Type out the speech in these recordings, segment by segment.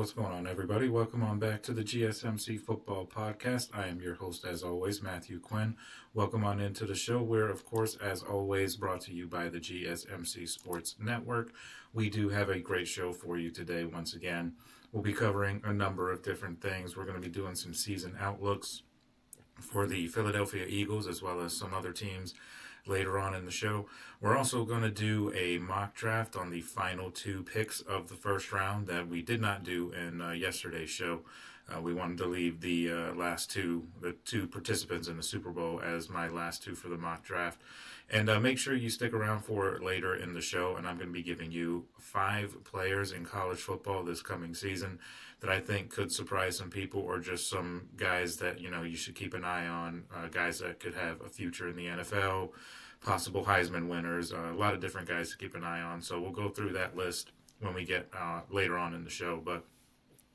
what's going on, everybody? Welcome on back to the GSMC Football Podcast. I am your host, as always, Matthew Quinn. Welcome on into the show. We're, of course, as always, brought to you by the GSMC Sports Network. We do have a great show for you today. Once again, we'll be covering a number of different things. We're going to be doing some season outlooks for the Philadelphia Eagles, as well as some other teams later on in the show. We're also going to do a mock draft on the final two picks of the first round that we did not do in yesterday's show. We wanted to leave the two participants in the Super Bowl as my last two for the mock draft. And make sure you stick around for later in the show, and I'm going to be giving you 5 players in college football this coming season that I think could surprise some people, or just some guys that, you should keep an eye on, guys that could have a future in the NFL, possible Heisman winners, a lot of different guys to keep an eye on. So we'll go through that list when we get later on in the show. But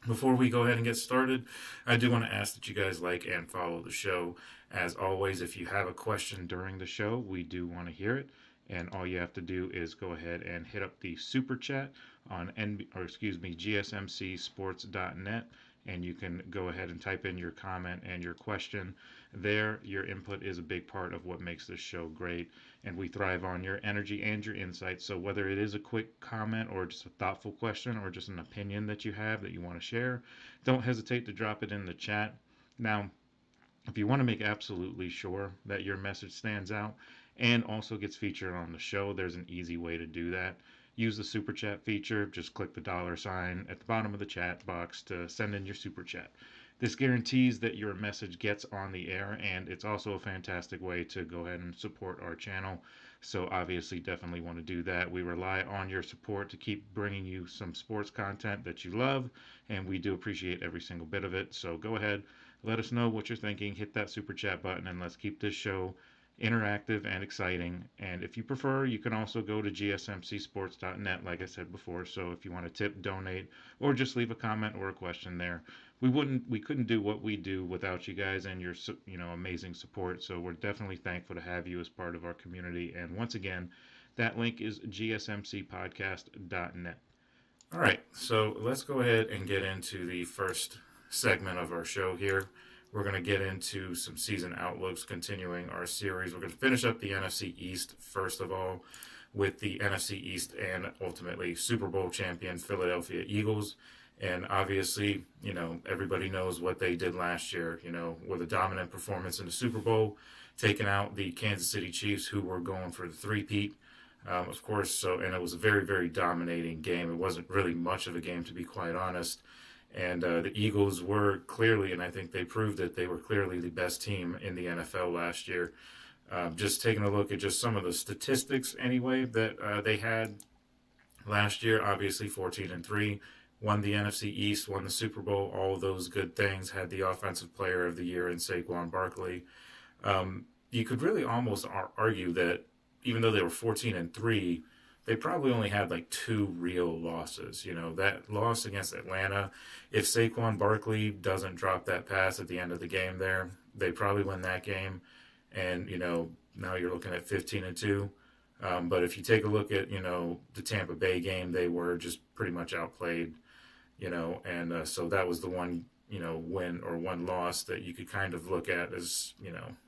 before we go ahead and get started, I do want to ask that you guys like and follow the show. As always, if you have a question during the show, we do want to hear it. And all you have to do is go ahead and hit up the super chat on GSMCsports.net, and you can go ahead and type in your comment and your question there. Your input is a big part of what makes this show great, and we thrive on your energy and your insight. So whether it is a quick comment or just a thoughtful question or just an opinion that you have that you want to share, don't hesitate to drop it in the chat. Now, if you want to make absolutely sure that your message stands out and also gets featured on the show, there's an easy way to do that. Use the super chat feature. Just click the $sign at the bottom of the chat box to send in your super chat. This guarantees that your message gets on the air, and it's also a fantastic way to go ahead and support our channel. So obviously, definitely want to do that. We rely on your support to keep bringing you some sports content that you love, and we do appreciate every single bit of it. So go ahead, let us know what you're thinking. Hit that super chat button, and let's keep this show interactive and exciting. And if you prefer, you can also go to GSMCsports.net, like I said before. So if you want to tip, donate, or just leave a comment or a question there. We couldn't do what we do without you guys and your amazing support. So we're definitely thankful to have you as part of our community. And once again, that link is GSMCpodcast.net. All right, so let's go ahead and get into the first segment of our show here. We're going to get into some season outlooks, continuing our series. We're going to finish up the NFC East, first of all, with the NFC East and ultimately Super Bowl champion Philadelphia Eagles. And obviously, everybody knows what they did last year, with a dominant performance in the Super Bowl, taking out the Kansas City Chiefs, who were going for the three-peat. Of course, and it was a very, very dominating game. It wasn't really much of a game, to be quite honest. And the Eagles were clearly, and I think they proved it, they were clearly the best team in the NFL last year. Just taking a look at just some of the statistics anyway that they had last year, obviously 14-3, won the NFC East, won the Super Bowl, all of those good things, had the Offensive Player of the Year in Saquon Barkley. You could really almost argue that even though they were 14-3, they probably only had like 2 real losses. That loss against Atlanta, if Saquon Barkley doesn't drop that pass at the end of the game there, they probably win that game. And, now you're looking at 15-2. But if you take a look at, the Tampa Bay game, they were just pretty much outplayed, and so that was the one, win or one loss that you could kind of look at as,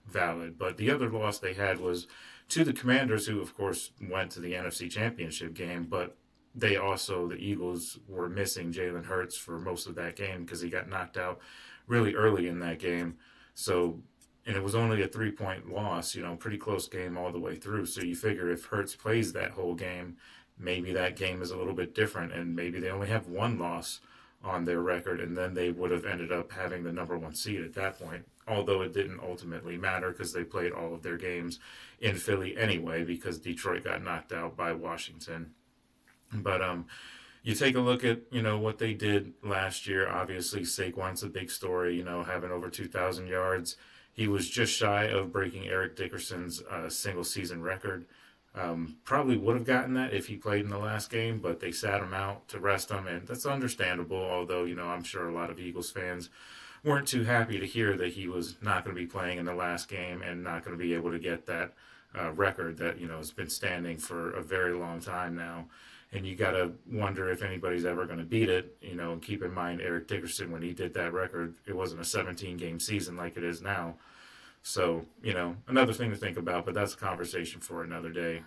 valid. But the other loss they had was to the Commanders, who, of course, went to the NFC Championship game, but the Eagles were missing Jalen Hurts for most of that game because he got knocked out really early in that game. So, and it was only a 3-point loss, pretty close game all the way through. So you figure if Hurts plays that whole game, maybe that game is a little bit different, and maybe they only have 1 loss on their record, and then they would have ended up having the number 1 seed at that point, although it didn't ultimately matter because they played all of their games in Philly anyway because Detroit got knocked out by Washington. But you take a look at, what they did last year. Obviously, Saquon's a big story, having over 2,000 yards. He was just shy of breaking Eric Dickerson's single-season record. Probably would have gotten that if he played in the last game, but they sat him out to rest him, and that's understandable, although, I'm sure a lot of Eagles fans weren't too happy to hear that he was not going to be playing in the last game and not going to be able to get that record that, has been standing for a very long time now. and you got to wonder if anybody's ever going to beat it. And keep in mind Eric Dickerson, when he did that record, it wasn't a 17-game season like it is now. So, another thing to think about, but that's a conversation for another day.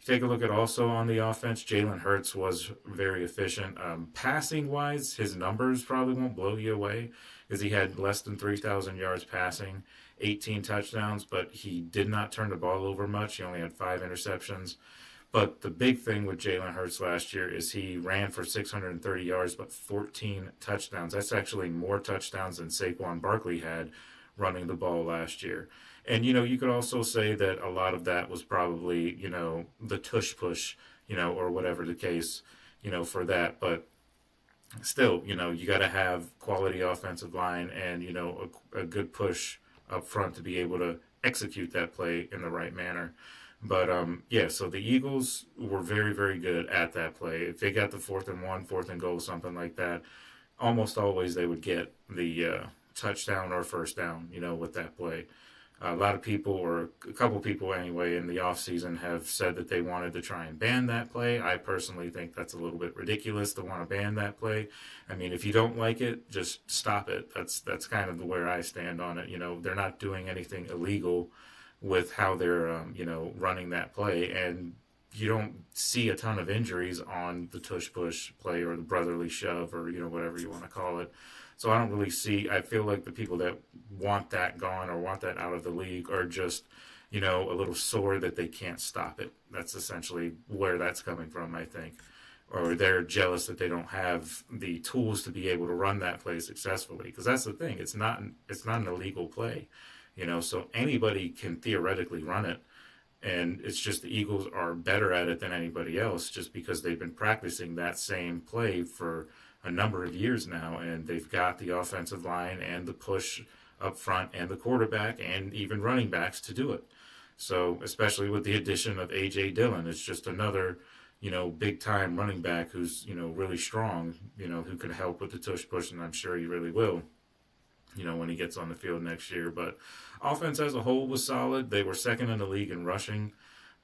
Take a look at also on the offense, Jalen Hurts was very efficient. Passing-wise, his numbers probably won't blow you away because he had less than 3,000 yards passing, 18 touchdowns, but he did not turn the ball over much. He only had 5 interceptions. But the big thing with Jalen Hurts last year is he ran for 630 yards, but 14 touchdowns. That's actually more touchdowns than Saquon Barkley had running the ball last year. And, you could also say that a lot of that was probably, the tush push, or whatever the case, for that. But still, you got to have quality offensive line and, a good push up front to be able to execute that play in the right manner. But, so the Eagles were very, very good at that play. If they got the 4th and 1, 4th and goal, something like that, almost always they would get the touchdown or first down, with that play. A lot of people, or a couple people anyway, in the offseason have said that they wanted to try and ban that play. I personally think that's a little bit ridiculous to want to ban that play. I mean, if you don't like it, just stop it. That's kind of where I stand on it. They're not doing anything illegal with how they're, running that play. And you don't see a ton of injuries on the tush-push play or the brotherly shove or, whatever you want to call it. So I don't really see, I feel like the people that want that gone or want that out of the league are just, a little sore that they can't stop it. That's essentially where that's coming from, I think. Or they're jealous that they don't have the tools to be able to run that play successfully. Because that's the thing, it's not an illegal play, so anybody can theoretically run it. And it's just the Eagles are better at it than anybody else just because they've been practicing that same play for a number of years now, and they've got the offensive line and the push up front and the quarterback and even running backs to do it. So especially with the addition of A.J. Dillon, it's just another, big-time running back who's, really strong, who can help with the tush-push, and I'm sure he really will, when he gets on the field next year. But offense as a whole was solid. They were second in the league in rushing.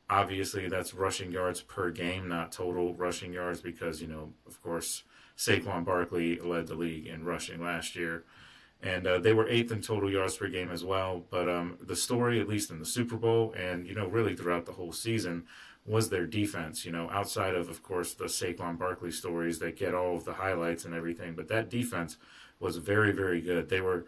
Obviously, that's rushing yards per game, not total rushing yards because, of course, Saquon Barkley led the league in rushing last year. And they were 8th in total yards per game as well. But the story, at least in the Super Bowl and, really throughout the whole season, was their defense. Outside of course, the Saquon Barkley stories that get all of the highlights and everything. But that defense was very, very good. They were,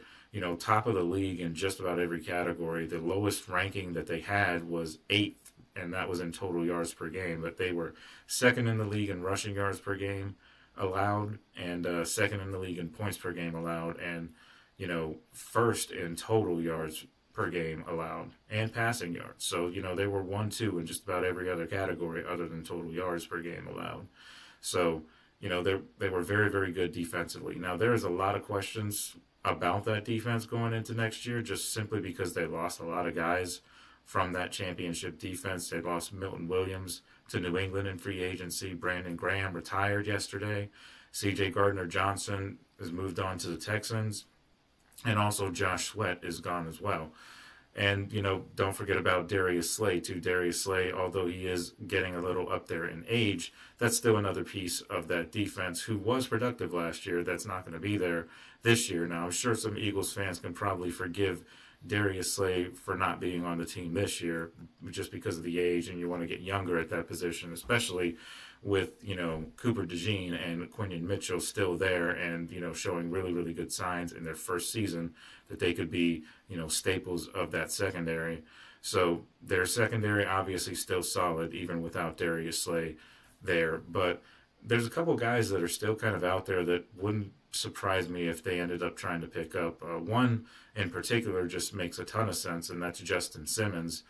top of the league in just about every category. The lowest ranking that they had was 8th, and that was in total yards per game. But they were second in the league in rushing yards per game allowed, and second in the league in points per game allowed, and first in total yards per game allowed and passing yards. So they were 1-2 in just about every other category other than total yards per game allowed. So they were very, very good defensively. Now there's a lot of questions about that defense going into next year, just simply because they lost a lot of guys from that championship defense. They lost Milton Williams to New England in free agency. Brandon Graham retired yesterday. C.J. Gardner-Johnson has moved on to the Texans. And also Josh Sweat is gone as well. And, don't forget about Darius Slay, too. Darius Slay, although he is getting a little up there in age, that's still another piece of that defense who was productive last year that's not going to be there this year. Now, I'm sure some Eagles fans can probably forgive Darius Slay for not being on the team this year just because of the age, and you want to get younger at that position, especially with, Cooper DeJean and Quinion Mitchell still there and, showing really, really good signs in their first season that they could be, staples of that secondary. So their secondary obviously still solid even without Darius Slay there. But there's a couple guys that are still kind of out there that wouldn't surprise me if they ended up trying to pick up. One in particular just makes a ton of sense, and that's Justin Simmons,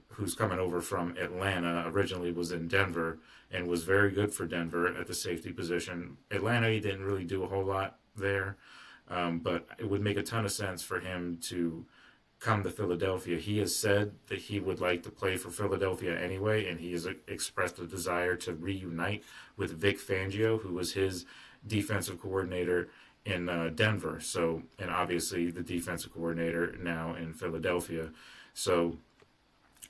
who's coming over from Atlanta, originally was in Denver and was very good for Denver at the safety position. Atlanta, he didn't really do a whole lot there, but it would make a ton of sense for him to come to Philadelphia. He has said that he would like to play for Philadelphia anyway, and he has expressed a desire to reunite with Vic Fangio, who was his defensive coordinator in Denver. So, and obviously the defensive coordinator now in Philadelphia. So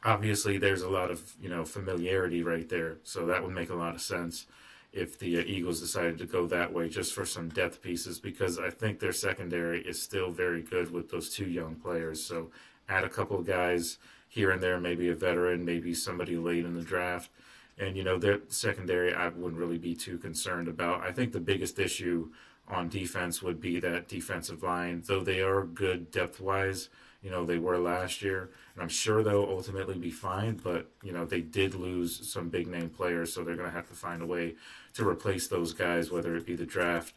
Obviously, there's a lot of familiarity right there, so that would make a lot of sense if the Eagles decided to go that way just for some depth pieces, because I think their secondary is still very good with those two young players. So add a couple of guys here and there, maybe a veteran, maybe somebody late in the draft. And, their secondary I wouldn't really be too concerned about. I think the biggest issue on defense would be that defensive line, though they are good depth-wise. They were last year, and I'm sure they'll ultimately be fine, but, they did lose some big-name players, so they're going to have to find a way to replace those guys, whether it be the draft.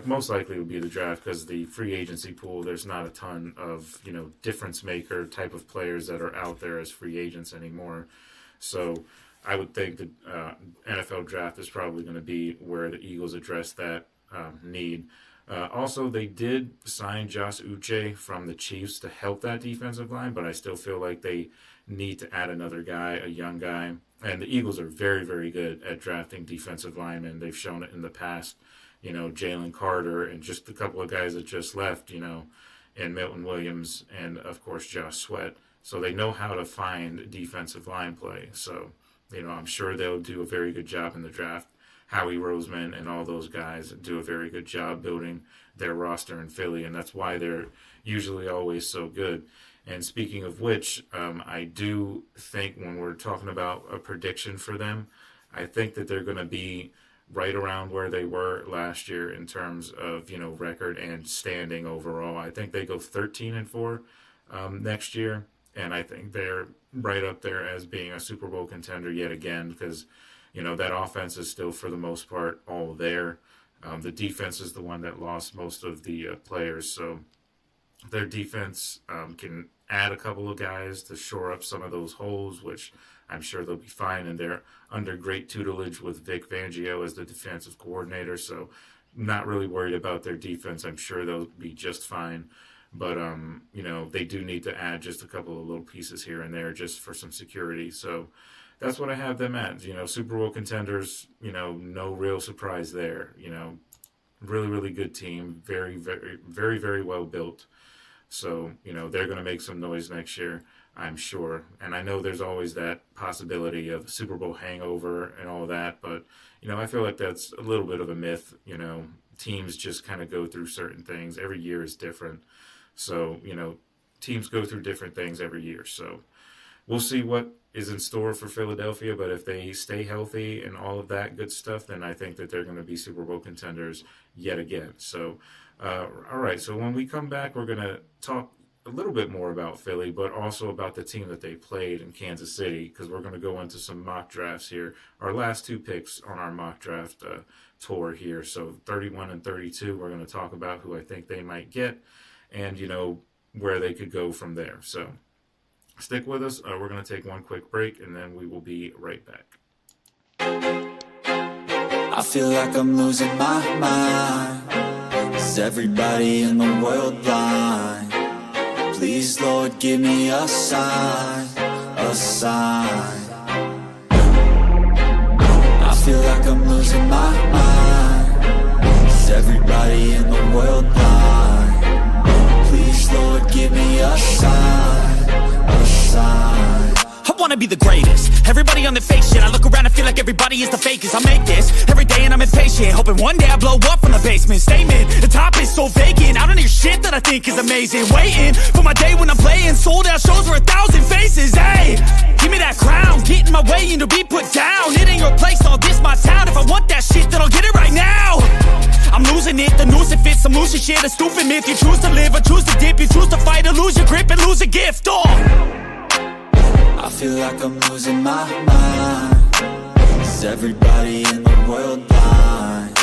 Most likely it would be the draft, because the free agency pool, there's not a ton of, difference-maker type of players that are out there as free agents anymore. So I would think the NFL draft is probably going to be where the Eagles address that need. Also, they did sign Josh Uche from the Chiefs to help that defensive line, but I still feel like they need to add another guy, a young guy. And the Eagles are very, very good at drafting defensive linemen. They've shown it in the past. Jalen Carter and just a couple of guys that just left, and Milton Williams and, of course, Josh Sweat. So they know how to find defensive line play. So, I'm sure they'll do a very good job in the draft. Howie Roseman and all those guys do a very good job building their roster in Philly, and that's why they're usually always so good. And speaking of which, I do think when we're talking about a prediction for them, I think that they're going to be right around where they were last year in terms of, record and standing overall. I think they go 13-4 next year, and I think they're right up there as being a Super Bowl contender yet again, because that offense is still, for the most part, all there. The defense is the one that lost most of the players. So their defense can add a couple of guys to shore up some of those holes, which I'm sure they'll be fine. And they're under great tutelage with Vic Fangio as the defensive coordinator. So not really worried about their defense. I'm sure they'll be just fine. But, they do need to add just a couple of little pieces here and there just for some security. So that's what I have them at. Super Bowl contenders, no real surprise there. Really, really good team. Very, very, very, very well built. So, they're going to make some noise next year, I'm sure. And I know there's always that possibility of Super Bowl hangover and all that. But, I feel like that's a little bit of a myth. Teams just kind of go through certain things. Every year is different. So, teams go through different things every year. So we'll see what is in store for Philadelphia, but if they stay healthy and all of that good stuff, then I think that they're going to be Super Bowl contenders yet again. So, all right, so when we come back, we're going to talk a little bit more about Philly, but also about the team that they played in Kansas City, because we're going to go into some mock drafts here. Our last two picks on our mock draft tour here. So 31 and 32, we're going to talk about who I think they might get and, where they could go from there. So stick with us. We're going to take one quick break, and then we will be right back. I feel like I'm losing my mind. Is everybody in the world blind? Please, Lord, give me a sign, a sign. I feel like I'm losing my mind. Is everybody in the world blind? Please, Lord, give me a sign, a sign. I wanna be the greatest. Everybody on the fake shit. I look around and feel like everybody is the fakest. I make this every day and I'm impatient, hoping one day I blow up from the basement. Statement, the top is so vacant. I don't hear shit that I think is amazing. Waiting for my day when I'm playing sold out shows for 1,000 faces. Hey, give me that crown, get in my way and to be put down. It ain't your place, all this my town. If I want that shit, then I'll get it right now. I'm losing it, the noose it fits, some losing shit, a stupid myth. You choose to live or choose to dip, you choose to fight or lose your grip and lose a gift. I feel like I'm losing my mind. Is everybody in the world blind?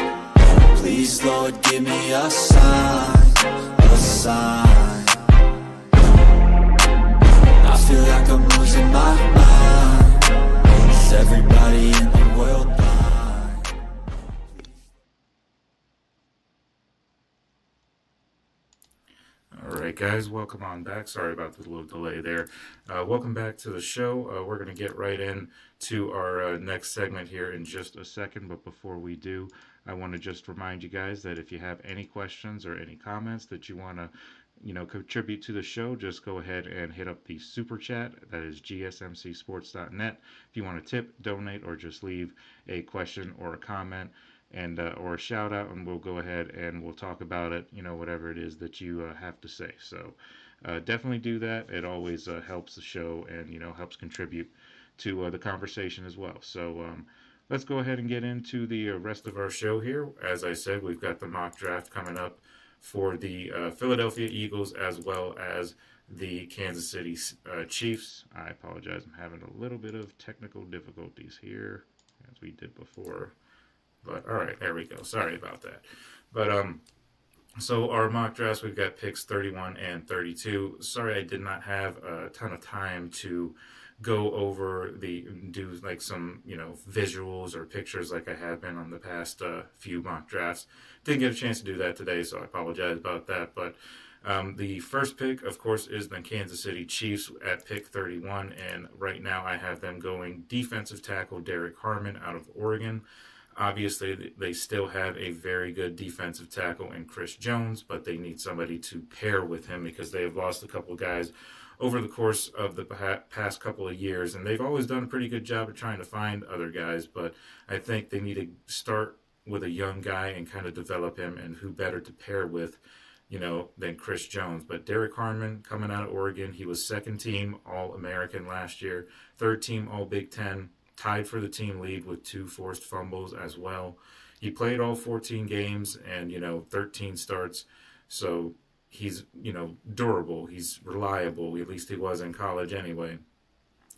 Please, Lord, give me a sign, a sign. I feel like I'm losing my mind. Is everybody in the world blind? All right, guys, welcome on back. Sorry about the little delay there. Welcome back to the show. We're going to get right into our next segment here in just a second. But before we do, I want to just remind you guys that if you have any questions or any comments that you want to, contribute to the show, just go ahead and hit up the super chat. That is GSMCsports.net. If you want to tip, donate, or just leave a question or a comment and or a shout out, and we'll go ahead and we'll talk about it, whatever it is that you have to say. So definitely do that. It always helps the show and, helps contribute to the conversation as well. So let's go ahead and get into the rest of our show here. As I said, we've got the mock draft coming up for the Philadelphia Eagles as well as the Kansas City Chiefs. I apologize. I'm having a little bit of technical difficulties here as we did before. But all right, there we go. Sorry about that. But so our mock drafts, we've got picks 31 and 32. Sorry, I did not have a ton of time to go over do like some, visuals or pictures like I have been on the past few mock drafts. Didn't get a chance to do that today, so I apologize about that. But the first pick, of course, is the Kansas City Chiefs at pick 31. And right now I have them going defensive tackle Derek Harmon out of Oregon. Obviously, they still have a very good defensive tackle in Chris Jones, but they need somebody to pair with him because they have lost a couple of guys over the course of the past couple of years, and they've always done a pretty good job of trying to find other guys, but I think they need to start with a young guy and kind of develop him, and who better to pair with, than Chris Jones. But Derek Harmon, coming out of Oregon, he was second team All-American last year, third team All-Big Ten, tied for the team lead with 2 forced fumbles as well. He played all 14 games and, 13 starts. So he's, durable. He's reliable. At least he was in college anyway.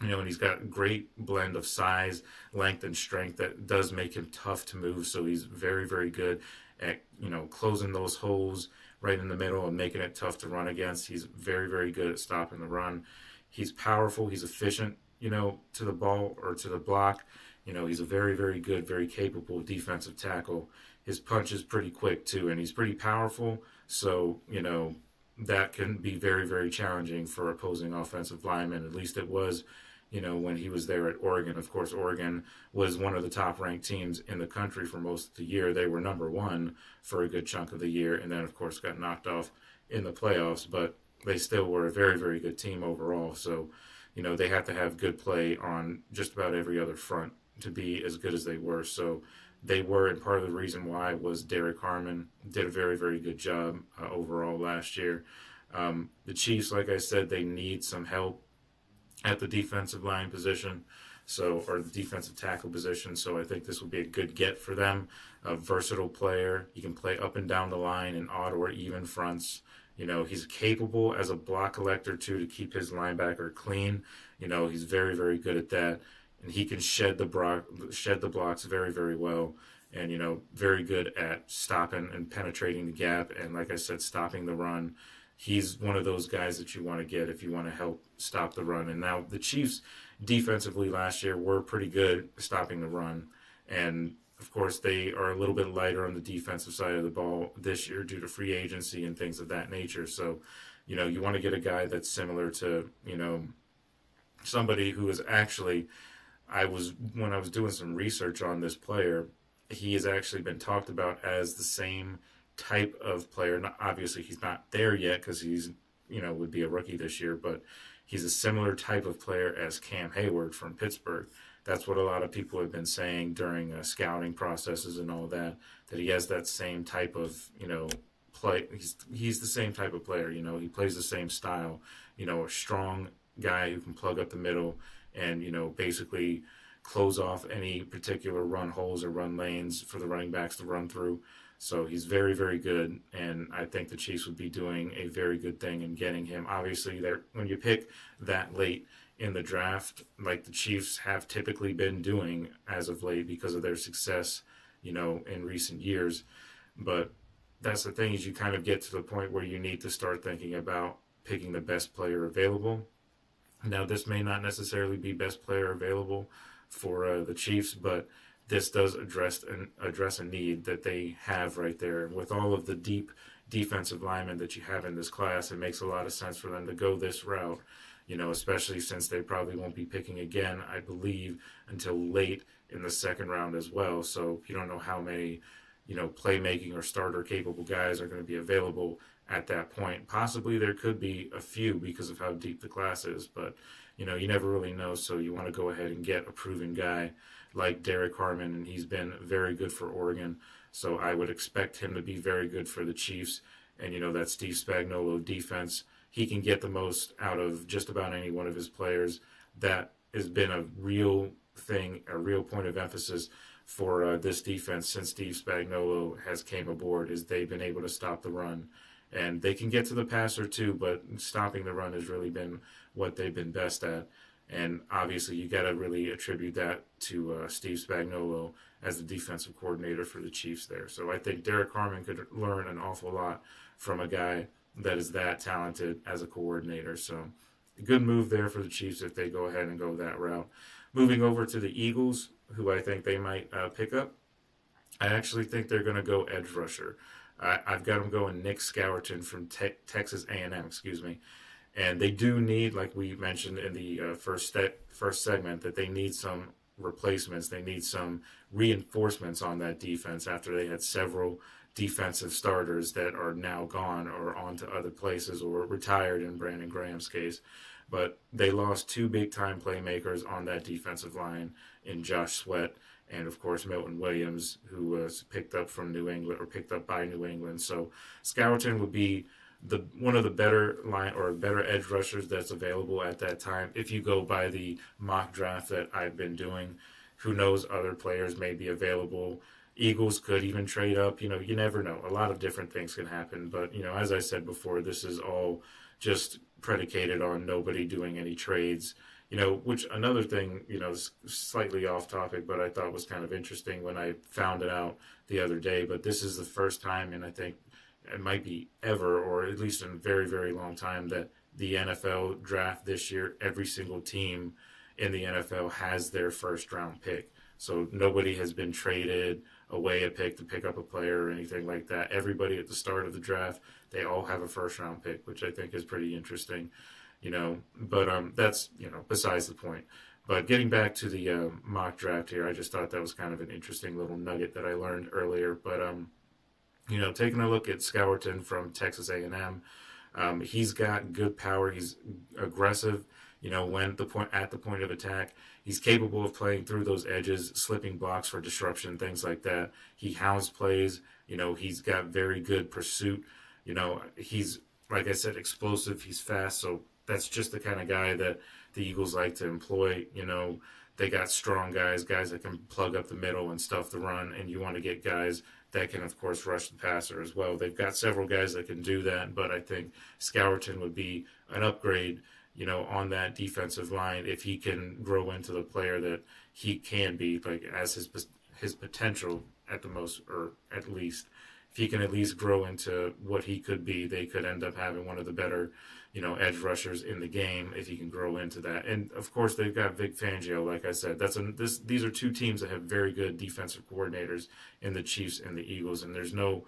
And he's got a great blend of size, length, and strength that does make him tough to move. So he's very, very good at, closing those holes right in the middle and making it tough to run against. He's very, very good at stopping the run. He's powerful. He's efficient, to the ball or to the block. He's a very, very good, very capable defensive tackle. His punch is pretty quick too, and he's pretty powerful. So, that can be very, very challenging for opposing offensive linemen. At least it was, when he was there at Oregon. Of course, Oregon was one of the top-ranked teams in the country for most of the year. They were number one for a good chunk of the year, and then, of course, got knocked off in the playoffs. But they still were a very, very good team overall. So, they have to have good play on just about every other front to be as good as they were. So they were, and part of the reason why was Derek Harmon did a very, very good job overall last year. The Chiefs, like I said, they need some help at the defensive line position, or the defensive tackle position. So I think this will be a good get for them. A versatile player. He can play up and down the line in odd or even fronts. He's capable as a block collector, too, to keep his linebacker clean. He's very, very good at that. And he can shed the blocks very, very well. And, very good at stopping and penetrating the gap. And like I said, stopping the run. He's one of those guys that you want to get if you want to help stop the run. And now the Chiefs defensively last year were pretty good stopping the run. And of course, they are a little bit lighter on the defensive side of the ball this year due to free agency and things of that nature. So, you want to get a guy that's similar to, somebody who is actually, when I was doing some research on this player, he has actually been talked about as the same type of player. Not, obviously, he's not there yet because he's, would be a rookie this year, but he's a similar type of player as Cam Hayward from Pittsburgh. That's what a lot of people have been saying during scouting processes and all that he has that same type of, play. He's the same type of player, he plays the same style, a strong guy who can plug up the middle and, basically close off any particular run holes or run lanes for the running backs to run through. So he's very, very good, and I think the Chiefs would be doing a very good thing in getting him. Obviously, when you pick that late in the draft, like the Chiefs have typically been doing as of late because of their success, in recent years. But that's the thing, is you kind of get to the point where you need to start thinking about picking the best player available. Now, this may not necessarily be best player available for the Chiefs, but this does address a need that they have right there. With all of the deep defensive linemen that you have in this class, it makes a lot of sense for them to go this route, especially since they probably won't be picking again, I believe, until late in the second round as well. So you don't know how many, playmaking or starter capable guys are going to be available at that point. Possibly there could be a few because of how deep the class is, but you never really know. So you want to go ahead and get a proven guy like Derek Harmon, and he's been very good for Oregon. So I would expect him to be very good for the Chiefs. And that Steve Spagnuolo defense, he can get the most out of just about any one of his players. That has been a real thing, a real point of emphasis for this defense since Steve Spagnuolo has came aboard, is they've been able to stop the run. And they can get to the passer too, but stopping the run has really been what they've been best at. And obviously you got to really attribute that to Steve Spagnuolo as the defensive coordinator for the Chiefs there. So I think Derek Harmon could learn an awful lot from a guy that is that talented as a coordinator. So a good move there for the Chiefs if they go ahead and go that route. Moving over to the Eagles, who I think they might pick up, I actually think they're going to go edge rusher. I've got them going Nick Scourton from Texas A&M, And they do need, like we mentioned in the first segment, that they need some replacements. They need some reinforcements on that defense after they had several defensive starters that are now gone or on to other places or retired in Brandon Graham's case. But they lost two big-time playmakers on that defensive line in Josh Sweat and, of course, Milton Williams, who was picked up by New England. So Scourton would be one of the better edge rushers that's available at that time. If you go by the mock draft that I've been doing, who knows, other players may be available. Eagles could even trade up. You never know. A lot of different things can happen. But, as I said before, this is all just predicated on nobody doing any trades. Which another thing, is slightly off topic, but I thought was kind of interesting when I found it out the other day. But this is the first time, and I think it might be ever, or at least in a very, very long time, that the NFL draft this year, every single team in the NFL has their first round pick. So nobody has been traded away a pick to pick up a player or anything like that. Everybody at the start of the draft, they all have a first round pick, which I think is pretty interesting, but that's, besides the point. But getting back to the mock draft here, I just thought that was kind of an interesting little nugget that I learned earlier. But, taking a look at Scourton from Texas A&M, he's got good power. He's aggressive, at the point of attack. He's capable of playing through those edges, slipping blocks for disruption, things like that. He hounds plays. He's got very good pursuit. He's, like I said, explosive. He's fast. So that's just the kind of guy that the Eagles like to employ. They got strong guys that can plug up the middle and stuff the run, and you want to get guys that can, of course, rush the passer as well. They've got several guys that can do that, but I think Scourton would be an upgrade, on that defensive line if he can grow into the player that he can be, like as his potential at the most, or at least. If he can at least grow into what he could be, they could end up having one of the better, edge rushers in the game if he can grow into that. And of course, they've got Vic Fangio. Like I said, these are two teams that have very good defensive coordinators in the Chiefs and the Eagles, and there's no,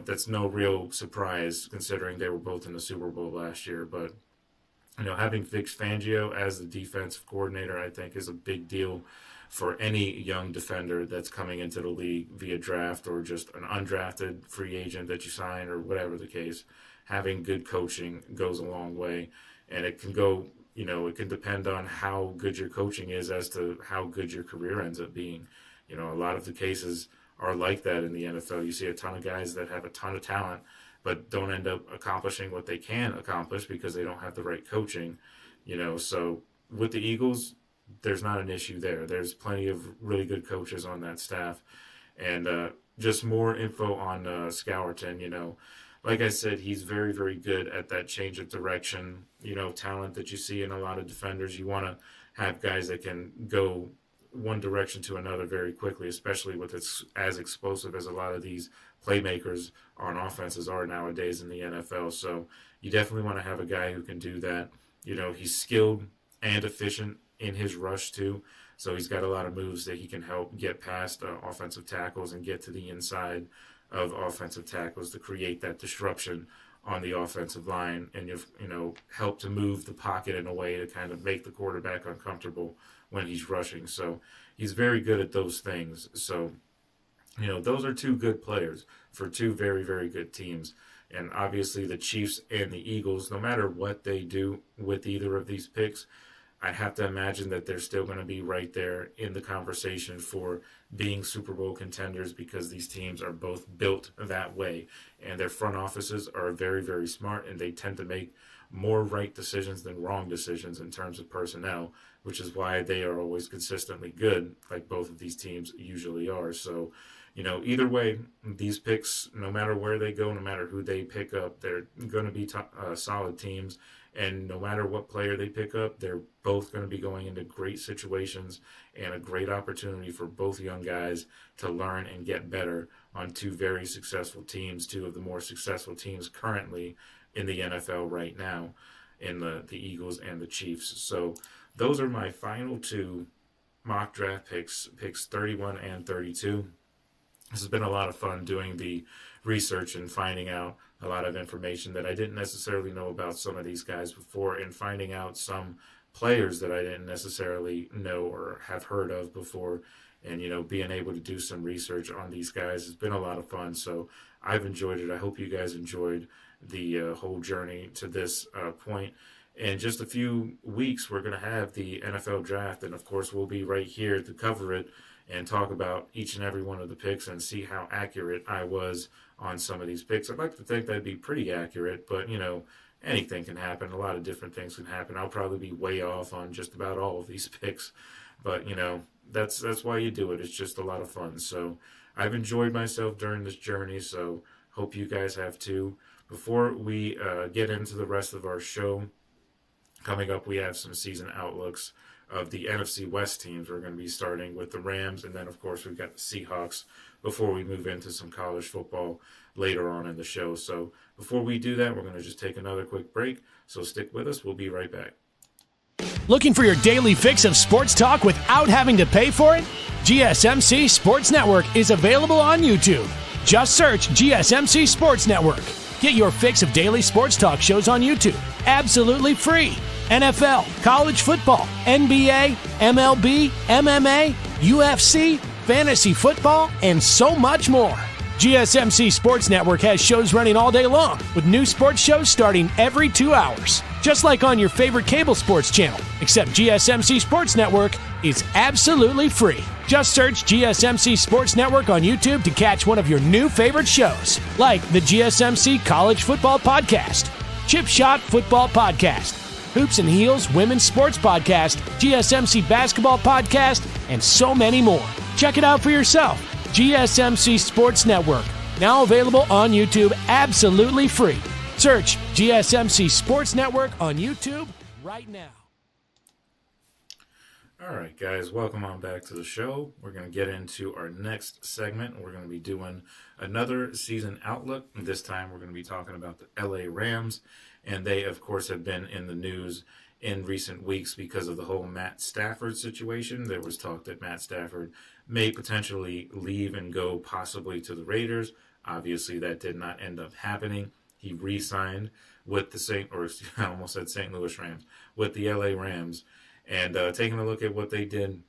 that's no real surprise considering they were both in the Super Bowl last year. But having Vic Fangio as the defensive coordinator, I think, is a big deal for any young defender that's coming into the league via draft or just an undrafted free agent that you sign or whatever the case. Having good coaching goes a long way, and it can go, it can depend on how good your coaching is as to how good your career ends up being. A lot of the cases are like that in the NFL. You see a ton of guys that have a ton of talent, but don't end up accomplishing what they can accomplish because they don't have the right coaching, So with the Eagles, there's not an issue there. There's plenty of really good coaches on that staff. And just more info on Scourton, like I said, he's very, very good at that change of direction, talent that you see in a lot of defenders. You want to have guys that can go one direction to another very quickly, especially with as explosive as a lot of these playmakers on offenses are nowadays in the NFL. So you definitely want to have a guy who can do that. He's skilled and efficient in his rush too. So he's got a lot of moves that he can help get past offensive tackles and get to the inside of offensive tackles to create that disruption on the offensive line and, help to move the pocket in a way to kind of make the quarterback uncomfortable when he's rushing. So he's very good at those things. So Those are two good players for two very, very good teams. And obviously the Chiefs and the Eagles, no matter what they do with either of these picks, I have to imagine that they're still going to be right there in the conversation for being Super Bowl contenders, because these teams are both built that way. And their front offices are very, very smart, and they tend to make more right decisions than wrong decisions in terms of personnel, which is why they are always consistently good, like both of these teams usually are. So, either way, these picks, no matter where they go, no matter who they pick up, they're going to be solid teams. And no matter what player they pick up, they're both going to be going into great situations and a great opportunity for both young guys to learn and get better on two very successful teams, two of the more successful teams currently in the NFL right now, in the Eagles and the Chiefs. So those are my final two mock draft picks 31 and 32. This has been a lot of fun doing the research and finding out a lot of information that I didn't necessarily know about some of these guys before, and finding out some players that I didn't necessarily know or have heard of before, and being able to do some research on these guys has been a lot of fun. So I've enjoyed it. I hope you guys enjoyed the whole journey to this point. In just a few weeks, we're going to have the NFL draft, and of course we'll be right here to cover it and talk about each and every one of the picks and see how accurate I was on some of these picks. I'd like to think that'd be pretty accurate, but, anything can happen. A lot of different things can happen. I'll probably be way off on just about all of these picks, but, that's why you do it. It's just a lot of fun. So I've enjoyed myself during this journey, so hope you guys have too. Before we get into the rest of our show, coming up we have some season outlooks of the NFC West teams. We're going to be starting with the Rams, and then, of course, we've got the Seahawks before we move into some college football later on in the show. So before we do that, we're going to just take another quick break. So stick with us. We'll be right back. Looking for your daily fix of sports talk without having to pay for it? GSMC Sports Network is available on YouTube. Just search GSMC Sports Network. Get your fix of daily sports talk shows on YouTube, absolutely free. NFL, college football, NBA, MLB, MMA, UFC, fantasy football, and so much more. GSMC Sports Network has shows running all day long, with new sports shows starting every 2 hours. Just like on your favorite cable sports channel, except GSMC Sports Network is absolutely free. Just search GSMC Sports Network on YouTube to catch one of your new favorite shows, like the GSMC College Football Podcast, Chip Shot Football Podcast, Hoops and Heels Women's Sports Podcast, GSMC Basketball Podcast, and so many more. Check it out for yourself. GSMC Sports Network, now available on YouTube absolutely free. Search GSMC Sports Network on YouTube right now. All right, guys, welcome on back to the show. We're going to get into our next segment. We're going to be doing another season outlook. This time we're going to be talking about the LA Rams, and they, of course, have been in the news in recent weeks because of the whole Matt Stafford situation. There was talk that Matt Stafford may potentially leave and go possibly to the Raiders. Obviously, that did not end up happening. He re-signed with the I almost said St. Louis Rams, with the LA Rams. And taking a look at what they did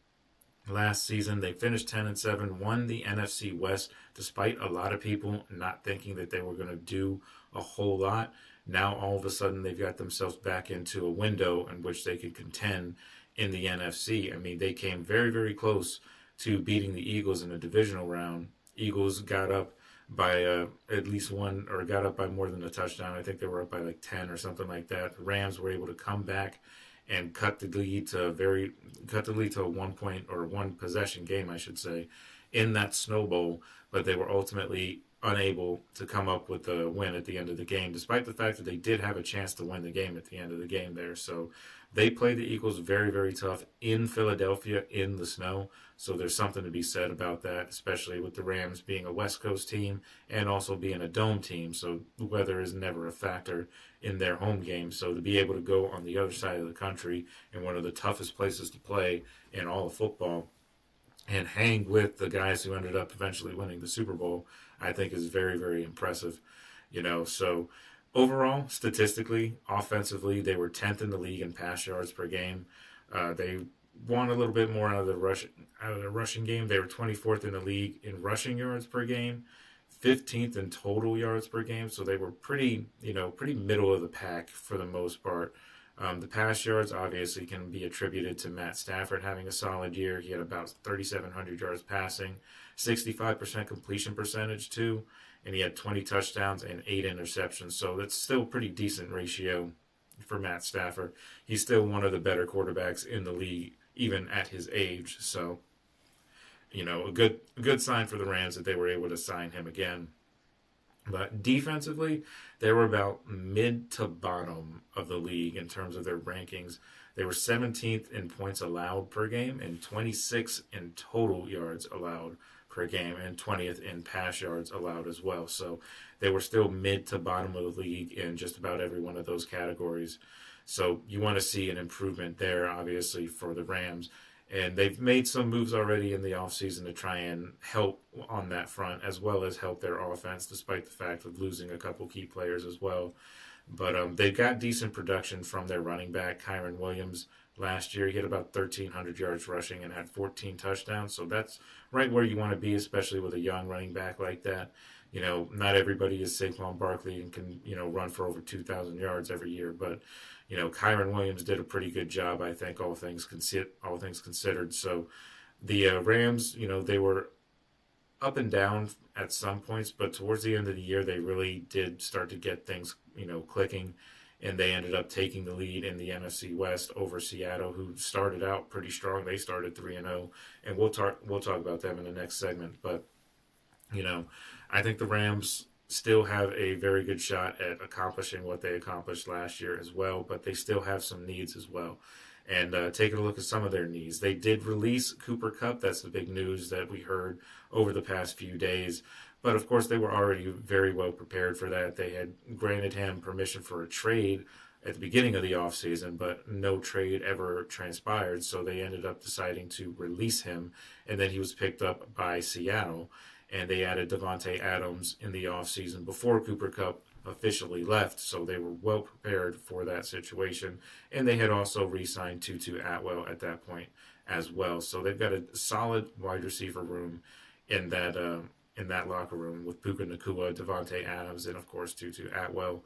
last season, they finished 10-7, won the NFC West, despite a lot of people not thinking that they were going to do a whole lot. Now, all of a sudden, they've got themselves back into a window in which they could contend in the NFC. I mean, they came very, very close to beating the Eagles in the divisional round. Eagles got up by at least one, or got up by more than a touchdown. I think they were up by like 10 or something like that. The Rams were able to come back and cut the lead to a 1 point or 1 possession game, I should say, in that Snow Bowl. But they were ultimately unable to come up with a win at the end of the game, despite the fact that they did have a chance to win the game at the end of the game there. So they played the Eagles very, very tough in Philadelphia in the snow. So there's something to be said about that, especially with the Rams being a West Coast team and also being a dome team. So the weather is never a factor in their home games. So to be able to go on the other side of the country in one of the toughest places to play in all of football and hang with the guys who ended up eventually winning the Super Bowl, I think is very, very impressive. So overall, statistically, offensively, they were 10th in the league in pass yards per game. They want a little bit more out of the rushing game. They were 24th in the league in rushing yards per game, 15th in total yards per game. So they were pretty middle of the pack for the most part. The pass yards obviously can be attributed to Matt Stafford having a solid year. He had about 3,700 yards passing, 65% completion percentage too, and he had 20 touchdowns and 8 interceptions. So that's still a pretty decent ratio for Matt Stafford. He's still one of the better quarterbacks in the league, even at his age. So, a good sign for the Rams that they were able to sign him again. But defensively, they were about mid to bottom of the league in terms of their rankings. They were 17th in points allowed per game and 26th in total yards allowed per game and 20th in pass yards allowed as well. So they were still mid to bottom of the league in just about every one of those categories. So you want to see an improvement there, obviously, for the Rams. And they've made some moves already in the offseason to try and help on that front, as well as help their offense, despite the fact of losing a couple key players as well. But they've got decent production from their running back, Kyren Williams. Last year, he had about 1,300 yards rushing and had 14 touchdowns. So that's right where you want to be, especially with a young running back like that. Not everybody is Saquon Barkley and can, run for over 2,000 yards every year. But, Kyren Williams did a pretty good job, I think, all things considered. So the Rams, they were up and down at some points, but towards the end of the year, they really did start to get things, clicking. And they ended up taking the lead in the NFC West over Seattle, who started out pretty strong. They started 3-0, and we'll talk about them in the next segment. But, I think the Rams still have a very good shot at accomplishing what they accomplished last year as well, but they still have some needs as well. And taking a look at some of their needs, they did release Cooper Kupp. That's the big news that we heard over the past few days. But, of course, they were already very well prepared for that. They had granted him permission for a trade at the beginning of the offseason, but no trade ever transpired. So they ended up deciding to release him, and then he was picked up by Seattle. And they added Davante Adams in the offseason before Cooper Kupp officially left. So they were well prepared for that situation. And they had also re-signed Tutu Atwell at that point as well. So they've got a solid wide receiver room in that locker room with Puka Nacua, Davante Adams, and, of course, Tutu Atwell,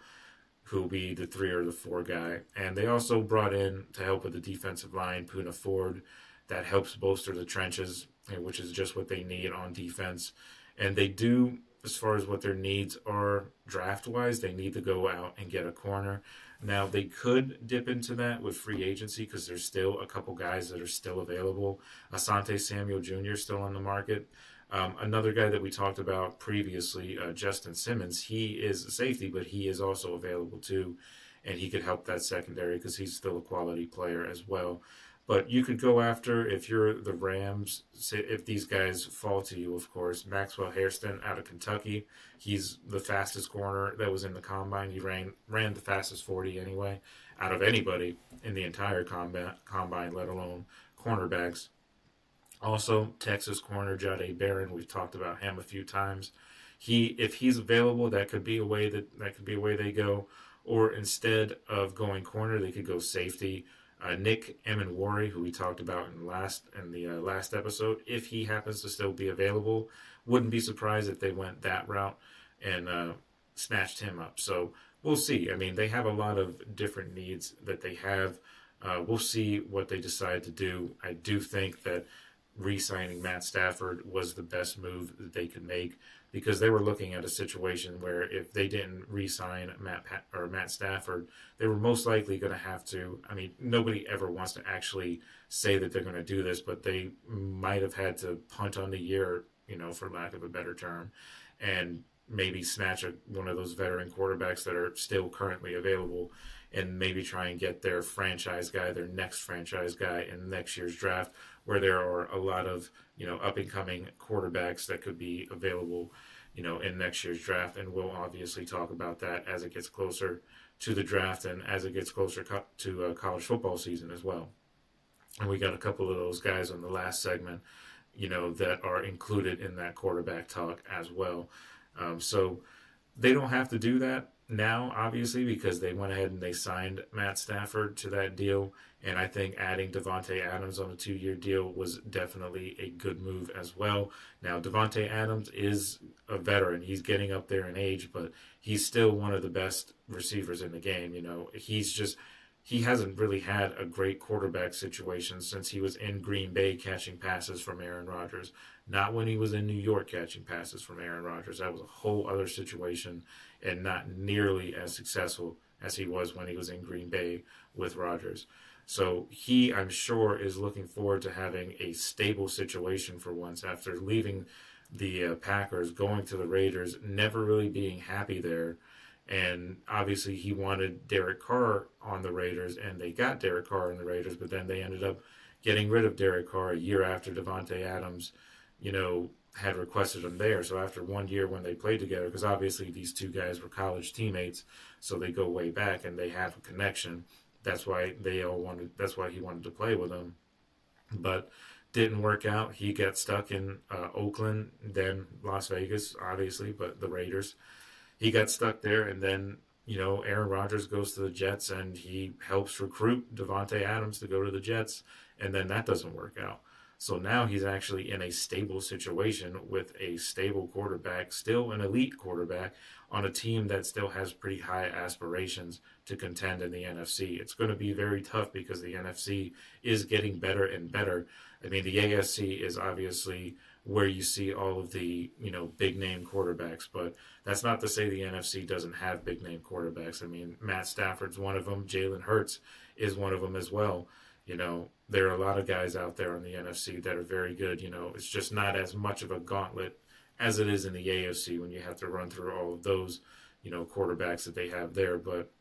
who will be the 3 or the 4 guy. And they also brought in, to help with the defensive line, Poona Ford. That helps bolster the trenches, which is just what they need on defense. And they do, as far as what their needs are draft-wise, they need to go out and get a corner. Now, they could dip into that with free agency because there's still a couple guys that are still available. Asante Samuel Jr. is still on the market. Another guy that we talked about previously, Justin Simmons, he is a safety, but he is also available too, and he could help that secondary because he's still a quality player as well. But you could go after, if you're the Rams, if these guys fall to you, of course, Maxwell Hairston out of Kentucky. He's the fastest corner that was in the combine. He ran the fastest 40 anyway, out of anybody in the entire combine, let alone cornerbacks. Also, Texas corner Jahdae Barron. We've talked about him a few times. If he's available, that could be a way they go. Or instead of going corner, they could go safety. Nick Emenwari, who we talked about in the last episode, if he happens to still be available, wouldn't be surprised if they went that route and snatched him up. So we'll see. I mean, they have a lot of different needs that they have. We'll see what they decide to do. I do think that re-signing Matt Stafford was the best move that they could make, because they were looking at a situation where if they didn't re-sign Matt Stafford, they were most likely going to have to. I mean, nobody ever wants to actually say that they're going to do this, but they might have had to punt on the year, for lack of a better term, and maybe snatch one of those veteran quarterbacks that are still currently available, and maybe try and get their next franchise guy in next year's draft, where there are a lot of, up-and-coming quarterbacks that could be available, in next year's draft. And we'll obviously talk about that as it gets closer to the draft and as it gets closer to college football season as well. And we got a couple of those guys on the last segment, that are included in that quarterback talk as well. So they don't have to do that. now, obviously, because they went ahead and they signed Matt Stafford to that deal. And I think adding Davante Adams on a 2-year deal was definitely a good move as well. Now, Davante Adams is a veteran. He's getting up there in age, but he's still one of the best receivers in the game. He hasn't really had a great quarterback situation since he was in Green Bay catching passes from Aaron Rodgers. Not when he was in New York catching passes from Aaron Rodgers. That was a whole other situation and not nearly as successful as he was when he was in Green Bay with Rodgers. So he, I'm sure, is looking forward to having a stable situation for once after leaving the Packers, going to the Raiders, never really being happy there. And obviously he wanted Derek Carr on the Raiders, and they got Derek Carr on the Raiders, but then they ended up getting rid of Derek Carr a year after Davante Adams, had requested him there. So after 1 year when they played together, because obviously these two guys were college teammates, so they go way back and they have a connection. That's why he wanted to play with them. But didn't work out. He got stuck in Oakland, then Las Vegas, obviously, but the Raiders. He got stuck there, and then, Aaron Rodgers goes to the Jets, and he helps recruit Davante Adams to go to the Jets, and then that doesn't work out. So now he's actually in a stable situation with a stable quarterback, still an elite quarterback, on a team that still has pretty high aspirations to contend in the NFC. It's going to be very tough because the NFC is getting better and better. I mean, the AFC is obviously where you see all of the, big name quarterbacks, but that's not to say the NFC doesn't have big name quarterbacks. I mean, Matt Stafford's one of them. Jalen Hurts is one of them as well. There are a lot of guys out there on the NFC that are very good. It's just not as much of a gauntlet as it is in the AFC when you have to run through all of those, quarterbacks that they have there. But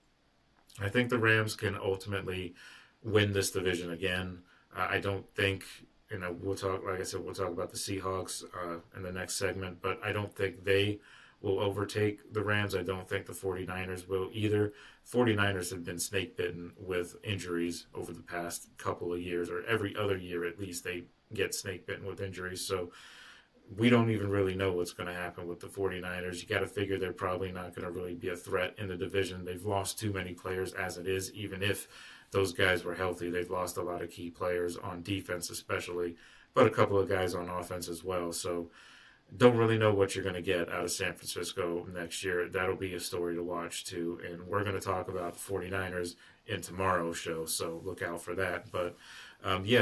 I think the Rams can ultimately win this division again. I don't think, we'll talk about the Seahawks in the next segment, but I don't think they will overtake the Rams. I don't think the 49ers will either. 49ers have been snake bitten with injuries over the past couple of years, or every other year at least they get snake bitten with injuries. So we don't even really know what's going to happen with the 49ers. You got to figure they're probably not going to really be a threat in the division. They've lost too many players as it is. Even if those guys were healthy, they've lost a lot of key players on defense especially, but a couple of guys on offense as well. So don't really know what you're going to get out of San Francisco next year. That'll be a story to watch too. And we're going to talk about the 49ers in tomorrow's show, so look out for that. But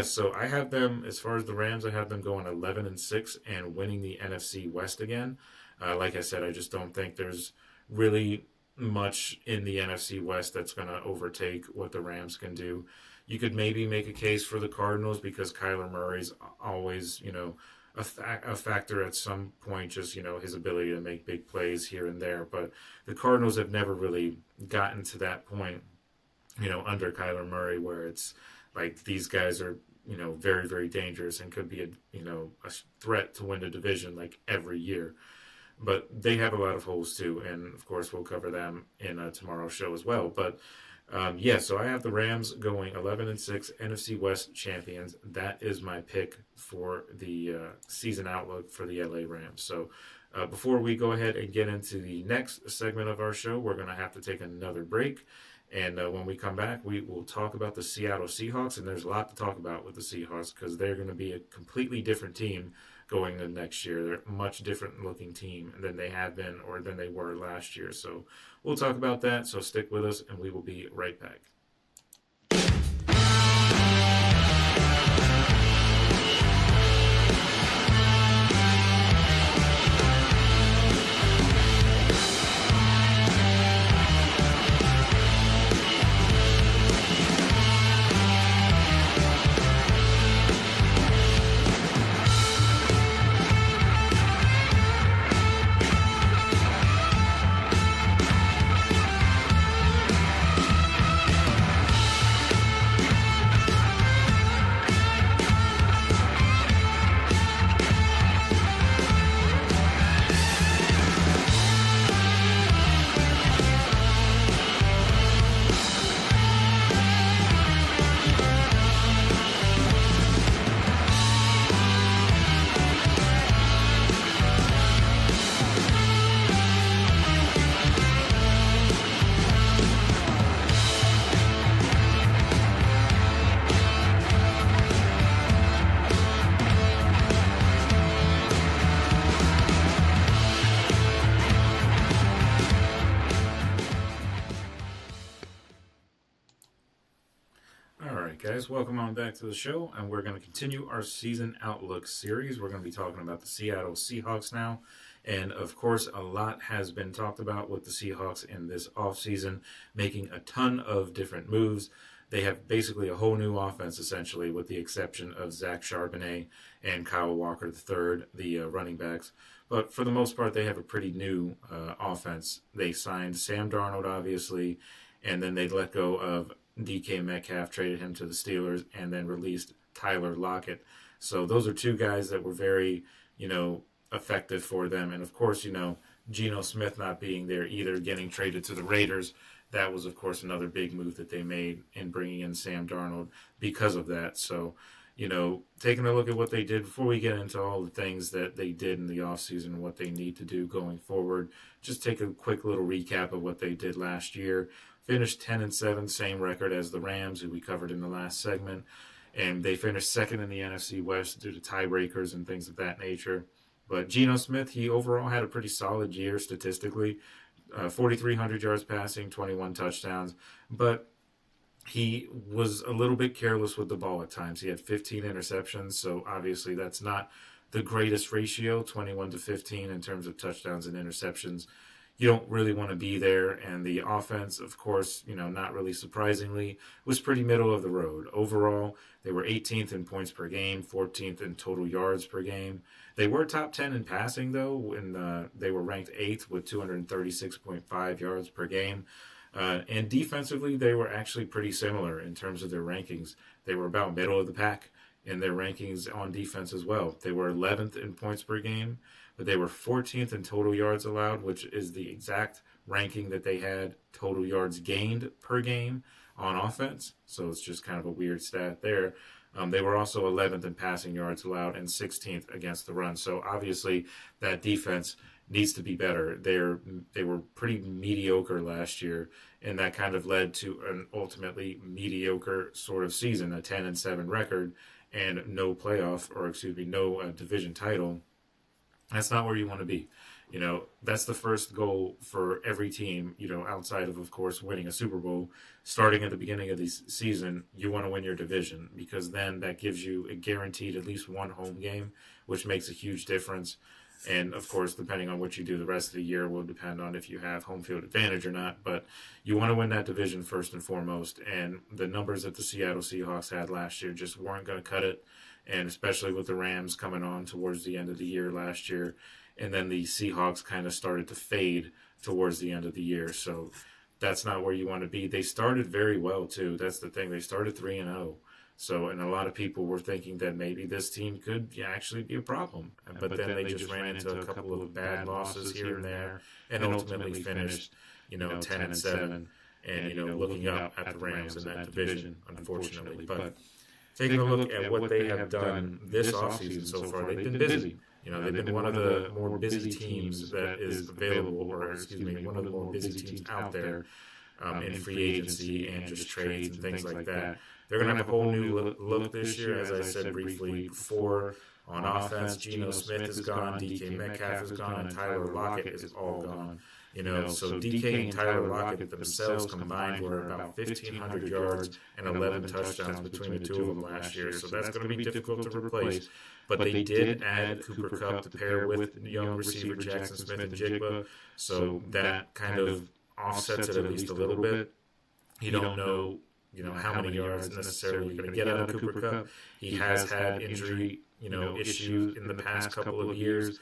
so I have them, as far as the Rams, I have them going 11-6 and winning the NFC West again. Like I said, I just don't think there's really much in the NFC West that's going to overtake what the Rams can do. You could maybe make a case for the Cardinals because Kyler Murray's always, a factor at some point, just, his ability to make big plays here and there. But the Cardinals have never really gotten to that point, under Kyler Murray, where it's like these guys are, very, very dangerous and could be a threat to win the division like every year. But they have a lot of holes too, and of course we'll cover them in tomorrow's show as well. But so I have the Rams going 11-6, NFC West champions. That is my pick for the season outlook for the LA Rams. So before we go ahead and get into the next segment of our show, we're going to have to take another break. And when we come back, we will talk about the Seattle Seahawks. And there's a lot to talk about with the Seahawks because they're going to be a completely different team going into next year. They're a much different looking team than they have been or than they were last year. So we'll talk about that. So stick with us and we will be right back. guys, welcome on back to the show, and we're going to continue our season outlook series. We're going to be talking about the Seattle Seahawks now, and of course, a lot has been talked about with the Seahawks in this offseason, making a ton of different moves. They have basically a whole new offense, essentially, with the exception of Zach Charbonnet and Kyle Walker III, the running backs. But for the most part, they have a pretty new offense. They signed Sam Darnold, obviously, and then they let go of DK Metcalf, traded him to the Steelers, and then released Tyler Lockett. So those are two guys that were very, effective for them. And of course, Geno Smith not being there either, getting traded to the Raiders. That was, of course, another big move that they made in bringing in Sam Darnold because of that. So, taking a look at what they did before we get into all the things that they did in the offseason and what they need to do going forward, just take a quick little recap of what they did last year. Finished 10-7, same record as the Rams, who we covered in the last segment. And they finished second in the NFC West due to tiebreakers and things of that nature. But Geno Smith, he overall had a pretty solid year statistically. 4,300 yards passing, 21 touchdowns. But he was a little bit careless with the ball at times. He had 15 interceptions, so obviously that's not the greatest ratio, 21 to 15 in terms of touchdowns and interceptions. You don't really want to be there, and the offense, of course, not really surprisingly, was pretty middle of the road. Overall, they were 18th in points per game, 14th in total yards per game. They were top 10 in passing, though, when they were ranked 8th with 236.5 yards per game. And defensively, they were actually pretty similar in terms of their rankings. They were about middle of the pack in their rankings on defense as well. They were 11th in points per game, but they were 14th in total yards allowed, which is the exact ranking that they had total yards gained per game on offense. So it's just kind of a weird stat there. They were also 11th in passing yards allowed and 16th against the run. So obviously that defense needs to be better. They were pretty mediocre last year, and that kind of led to an ultimately mediocre sort of season, a 10-7 record, and no division title. That's not where you want to be. That's the first goal for every team, outside of course, winning a Super Bowl. Starting at the beginning of the season, you want to win your division, because then that gives you a guaranteed at least one home game, which makes a huge difference. And, of course, depending on what you do the rest of the year will depend on if you have home field advantage or not. But you want to win that division first and foremost. And the numbers that the Seattle Seahawks had last year just weren't going to cut it. And especially with the Rams coming on towards the end of the year last year. And then the Seahawks kind of started to fade towards the end of the year. So that's not where you want to be. They started very well, too. That's the thing. They started 3-0. So, and a lot of people were thinking that maybe this team could actually be a problem. But then they just ran into a couple of bad losses here and there, and ultimately finished, 10-7, and, looking up at the Rams in that division, unfortunately. But taking a look at what they have done this offseason so far, they've been busy. They've been one of the more busy teams that is available, one of the more busy teams out there in free agency and just trades and things like that. They're going to have a whole new look this year, as I said briefly before. On offense, Geno Smith is gone, DK Metcalf is gone, and Tyler Lockett is all gone. So DK and Tyler Lockett themselves combined were about 1,500 yards and 11 touchdowns between the two of them last year. So that's going to be difficult to replace. But they did add Cooper Kupp to pair with young receiver Jackson Smith and Jigba. So that kind of offsets it at least a little bit. You don't know how many yards necessarily you're going to get out of Cooper Kupp. He has had injury, issues in the past couple of years.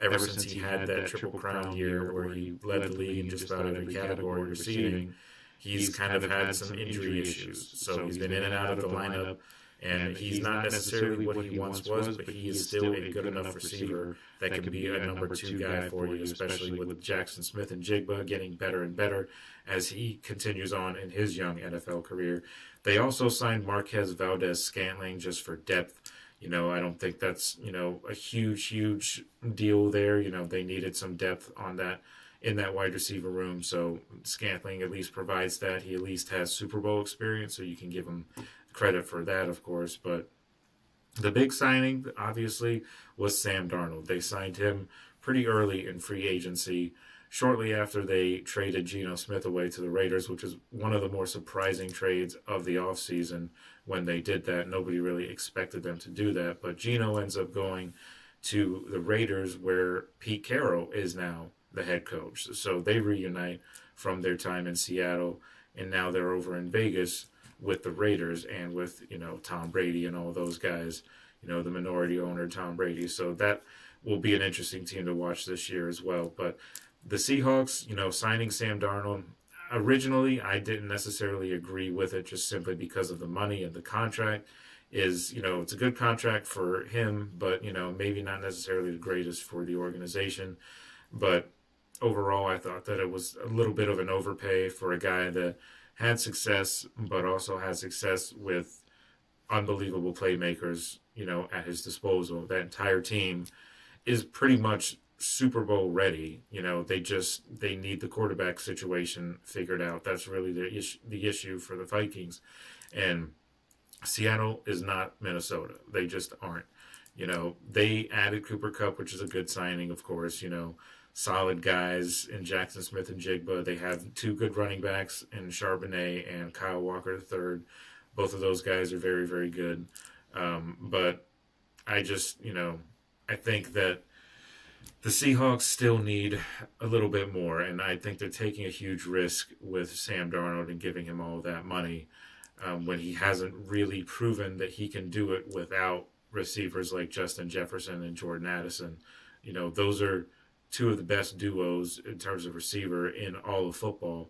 Ever since he had that Triple Crown year where he led the league in just about every category receiving, he's kind of had some injury issues. So he's been in and out of the lineup, and he's not necessarily what he once was, but he is still a good enough receiver that can be a number 2 guy for you, especially with Jackson Smith and Jigba getting better and better as he continues on in his young NFL career. They also signed Marquez Valdez-Scantling just for depth. I don't think that's, a huge deal there. They needed some depth on that in that wide receiver room. So Scantling at least provides that. He at least has Super Bowl experience, so you can give him credit for that, of course. But the big signing, obviously, was Sam Darnold. They signed him pretty early in free agency. shortly after they traded Geno Smith away to the Raiders, which is one of the more surprising trades of the offseason when they did that. Nobody really expected them to do that. But Geno ends up going to the Raiders, where Pete Carroll is now the head coach. So they reunite from their time in Seattle, and now they're over in Vegas with the Raiders and with, Tom Brady and all those guys, the minority owner Tom Brady. So that will be an interesting team to watch this year as well. But the Seahawks, signing Sam Darnold, originally I didn't necessarily agree with it just simply because of the money and the contract is, it's a good contract for him, but, maybe not necessarily the greatest for the organization. But overall, I thought that it was a little bit of an overpay for a guy that had success, but also had success with unbelievable playmakers, at his disposal. That entire team is pretty much Super Bowl ready. They need the quarterback situation figured out. That's really the issue for the Vikings. And Seattle is not Minnesota. They just aren't. They added Cooper Kupp, which is a good signing, of course, solid guys in Jackson Smith and Jigba. They have two good running backs in Charbonnet and Kyle Walker III. Both of those guys are very, very good. But I just, I think that the Seahawks still need a little bit more, and I think they're taking a huge risk with Sam Darnold and giving him all that money when he hasn't really proven that he can do it without receivers like Justin Jefferson and Jordan Addison. Those are two of the best duos in terms of receiver in all of football,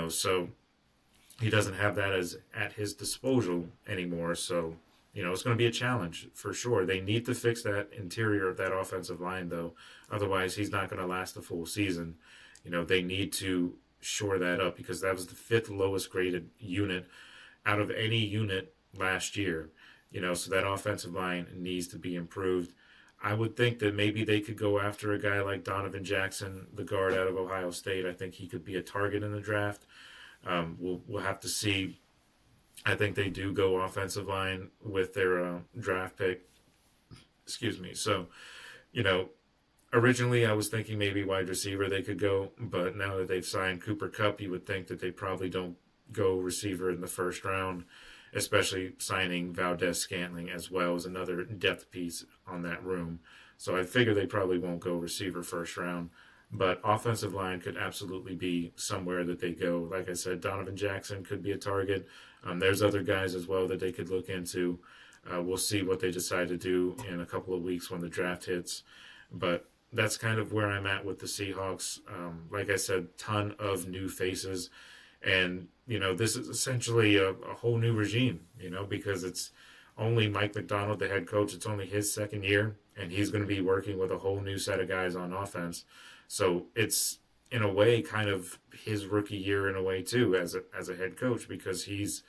so he doesn't have that as at his disposal anymore. So, it's going to be a challenge for sure. They need to fix that interior of that offensive line, though. Otherwise, he's not going to last the full season. They need to shore that up because that was the fifth lowest graded unit out of any unit last year. So that offensive line needs to be improved. I would think that maybe they could go after a guy like Donovan Jackson, the guard out of Ohio State. I think he could be a target in the draft. We'll have to see. I think they do go offensive line with their draft pick. Excuse me. So, originally I was thinking maybe wide receiver they could go, but now that they've signed Cooper Kupp, you would think that they probably don't go receiver in the first round, especially signing Valdez-Scantling as well as another depth piece on that room. So I figure they probably won't go receiver first round. But offensive line could absolutely be somewhere that they go. Like I said, Donovan Jackson could be a target. There's other guys as well that they could look into. We'll see what they decide to do in a couple of weeks when the draft hits. But that's kind of where I'm at with the Seahawks. Like I said, ton of new faces. And, this is essentially a whole new regime, because it's only Mike Macdonald, the head coach. It's only his second year, and he's going to be working with a whole new set of guys on offense. So it's, in a way, kind of his rookie year in a way, too, as a head coach, because he's,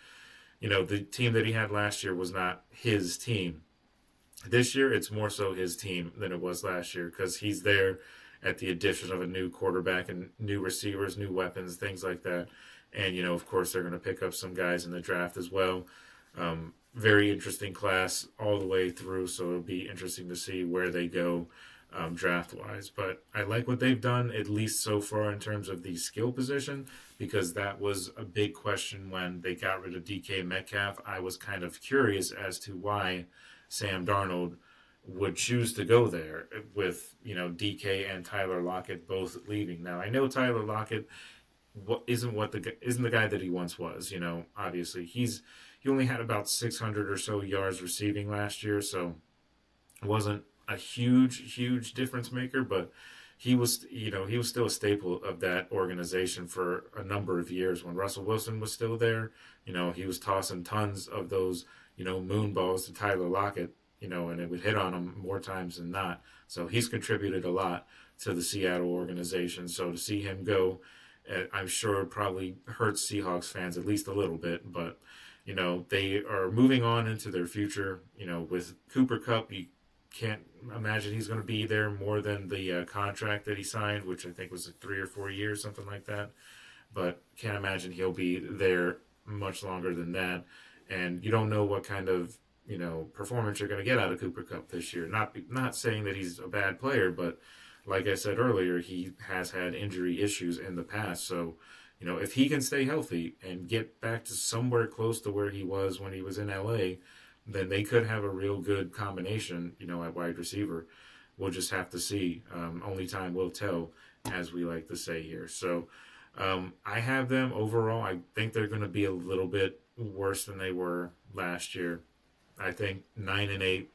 the team that he had last year was not his team. This year, it's more so his team than it was last year, because he's there at the addition of a new quarterback and new receivers, new weapons, things like that. And, of course, they're going to pick up some guys in the draft as well. Very interesting class all the way through, so it'll be interesting to see where they go draft-wise. But I like what they've done, at least so far, in terms of the skill position, because that was a big question when they got rid of DK Metcalf. I was kind of curious as to why Sam Darnold would choose to go there with, DK and Tyler Lockett both leaving. Now, I know Tyler Lockett isn't the guy that he once was. Obviously he only had about 600 or so yards receiving last year, so it wasn't a huge difference maker, but he was still a staple of that organization for a number of years. When Russell Wilson was still there, he was tossing tons of those moon balls to Tyler Lockett, and it would hit on him more times than not. So he's contributed a lot to the Seattle organization. So to see him go, I'm sure it probably hurts Seahawks fans at least a little bit, but they are moving on into their future. With Cooper Kupp, you can't imagine he's going to be there more than the contract that he signed, which I think was 3 or 4 years, something like that. But can't imagine he'll be there much longer than that. And you don't know what kind of performance you're going to get out of Cooper Kupp this year. Not saying that he's a bad player, but like I said earlier, he has had injury issues in the past. So, if he can stay healthy and get back to somewhere close to where he was when he was in LA, then they could have a real good combination, at wide receiver. We'll just have to see. Only time will tell, as we like to say here. So I have them overall. I think they're going to be a little bit worse than they were last year. I think 9-8,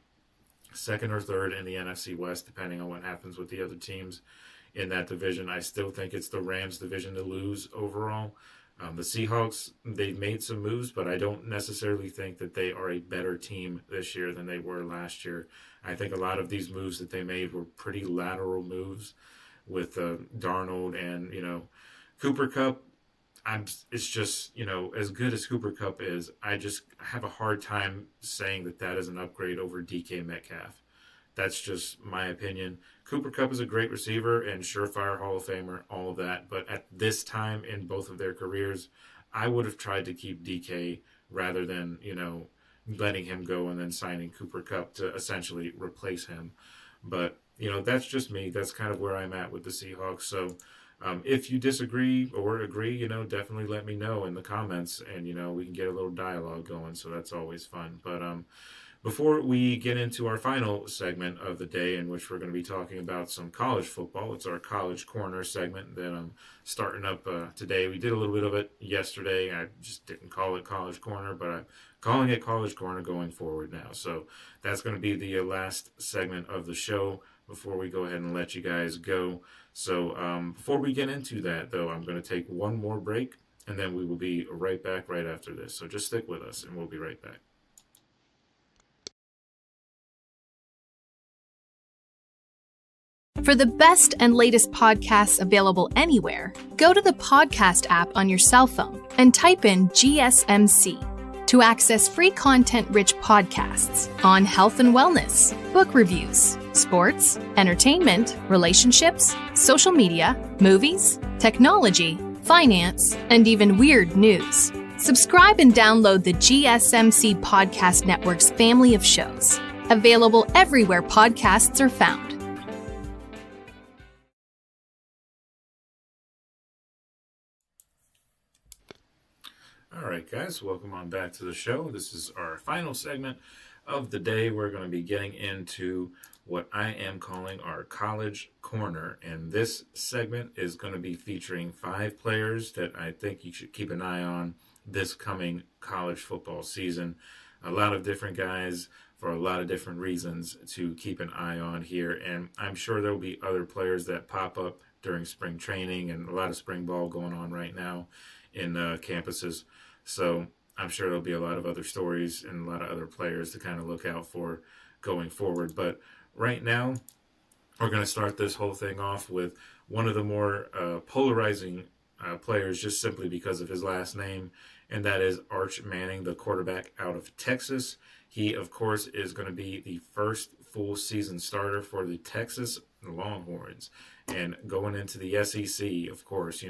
second or third in the NFC West, depending on what happens with the other teams in that division. I still think it's the Rams division to lose overall. The Seahawks, they've made some moves, but I don't necessarily think that they are a better team this year than they were last year. I think a lot of these moves that they made were pretty lateral moves with Darnold and, Cooper Kupp. It's just, as good as Cooper Kupp is, I just have a hard time saying that is an upgrade over DK Metcalf. That's just my opinion. Cooper Kupp is a great receiver and surefire Hall of Famer, all of that. But at this time in both of their careers, I would have tried to keep DK rather than, letting him go and then signing Cooper Kupp to essentially replace him. But, that's just me. That's kind of where I'm at with the Seahawks. So if you disagree or agree, definitely let me know in the comments and, we can get a little dialogue going. So that's always fun. But before we get into our final segment of the day, in which we're going to be talking about some college football, it's our College Corner segment that I'm starting up today. We did a little bit of it yesterday. I just didn't call it College Corner, but I'm calling it College Corner going forward now. So that's going to be the last segment of the show before we go ahead and let you guys go. So before we get into that, though, I'm going to take one more break, and then we will be right back right after this. So just stick with us, and we'll be right back. For the best and latest podcasts available anywhere, go to the podcast app on your cell phone and type in GSMC to access free content-rich podcasts on health and wellness, book reviews, sports, entertainment, relationships, social media, movies, technology, finance, and even weird news. Subscribe and download the GSMC Podcast Network's family of shows, available everywhere podcasts are found. All right, guys, welcome on back to the show. This is our final segment of the day. We're going to be getting into what I am calling our College Corner, and this segment is going to be featuring 5 players that I think you should keep an eye on this coming college football season. A lot of different guys for a lot of different reasons to keep an eye on here, and I'm sure there will be other players that pop up during spring training and a lot of spring ball going on right now in campuses. So I'm sure there'll be a lot of other stories and a lot of other players to kind of look out for going forward. But right now, we're going to start this whole thing off with one of the more polarizing players, just simply because of his last name, and that is Arch Manning, the quarterback out of Texas. He, of course, is going to be the first full season starter for the Texas Longhorns. And going into the SEC, of course,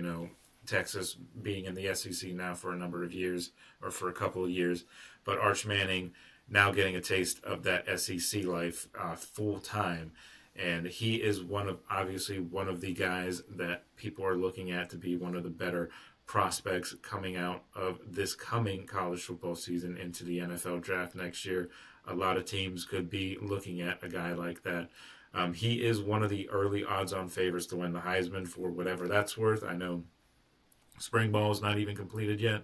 Texas being in the SEC now for a number of years, or for a couple of years, but Arch Manning now getting a taste of that SEC life full time. And he is obviously one of the guys that people are looking at to be one of the better prospects coming out of this coming college football season into the NFL draft next year. A lot of teams could be looking at a guy like that. He is one of the early odds-on favorites to win the Heisman, for whatever that's worth. I know spring ball is not even completed yet,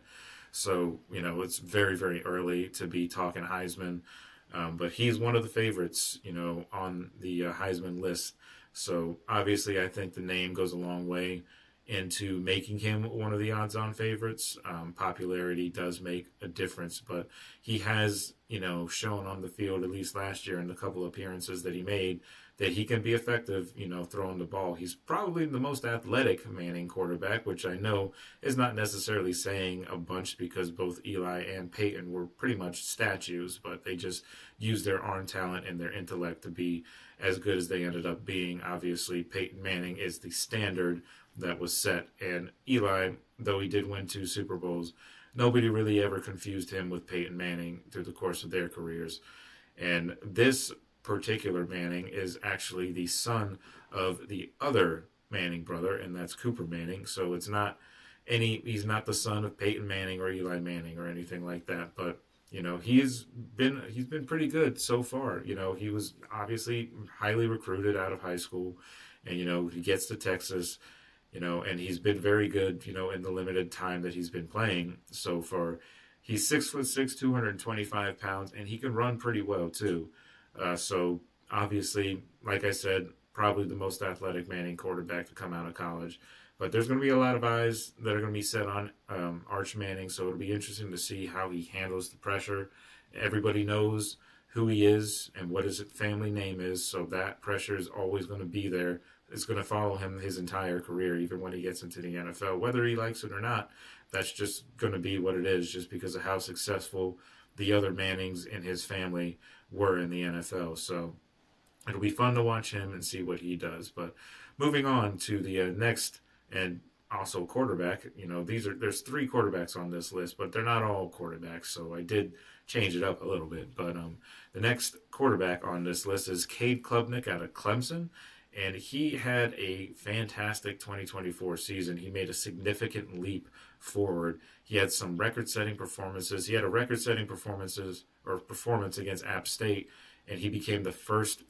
so it's very, very early to be talking Heisman, but he's one of the favorites on the Heisman list. So obviously I think the name goes a long way into making him one of the odds-on favorites. Popularity does make a difference, but he has shown on the field, at least last year in the couple appearances that he made, that he can be effective, throwing the ball. He's probably the most athletic Manning quarterback, which I know is not necessarily saying a bunch, because both Eli and Peyton were pretty much statues, but they just used their arm talent and their intellect to be as good as they ended up being. Obviously, Peyton Manning is the standard that was set, and Eli, though he did win 2 Super Bowls, nobody really ever confused him with Peyton Manning through the course of their careers. And this particular Manning is actually the son of the other Manning brother, and that's Cooper Manning. So he's not the son of Peyton Manning or Eli Manning or anything like that. But, he's been pretty good so far. He was obviously highly recruited out of high school, and, he gets to Texas, and he's been very good, in the limited time that he's been playing so far. He's 6'6", 225 pounds, and he can run pretty well too. So obviously, like I said, probably the most athletic Manning quarterback to come out of college. But there's going to be a lot of eyes that are going to be set on Arch Manning, so it'll be interesting to see how he handles the pressure. Everybody knows who he is and what his family name is, so that pressure is always going to be there. It's going to follow him his entire career, even when he gets into the NFL. Whether he likes it or not, that's just going to be what it is, just because of how successful the other Mannings in his family were in the NFL. So it'll be fun to watch him and see what he does. But moving on to the next, and also quarterback, there's 3 quarterbacks on this list, but they're not all quarterbacks, so I did change it up a little bit. But the next quarterback on this list is Cade Klubnik out of Clemson, and he had a fantastic 2024 season. He made a significant leap forward. He had some record-setting performances. He had a record-setting performance against App State, and he became the first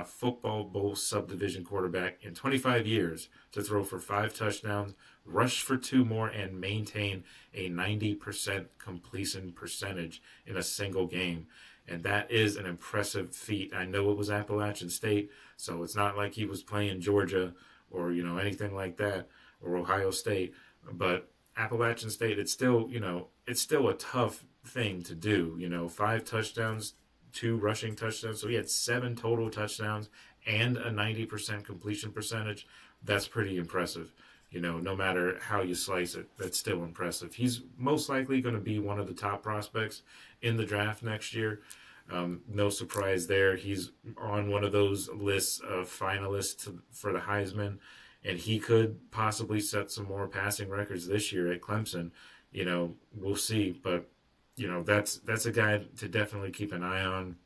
Football Bowl subdivision quarterback in 25 years to throw for 5 touchdowns, rush for 2 more, and maintain a 90% completion percentage in a single game. And that is an impressive feat. I know it was Appalachian State, so it's not like he was playing Georgia or, anything like that, or Ohio State. But Appalachian State, it's still a tough thing to do. 5 touchdowns, 2 rushing touchdowns. So he had 7 total touchdowns and a 90% completion percentage. That's pretty impressive. No matter how you slice it, that's still impressive. He's most likely going to be one of the top prospects in the draft next year. No surprise there. He's on one of those lists of finalists for the Heisman, and he could possibly set some more passing records this year at Clemson. We'll see, but that's a guy to definitely keep an eye on.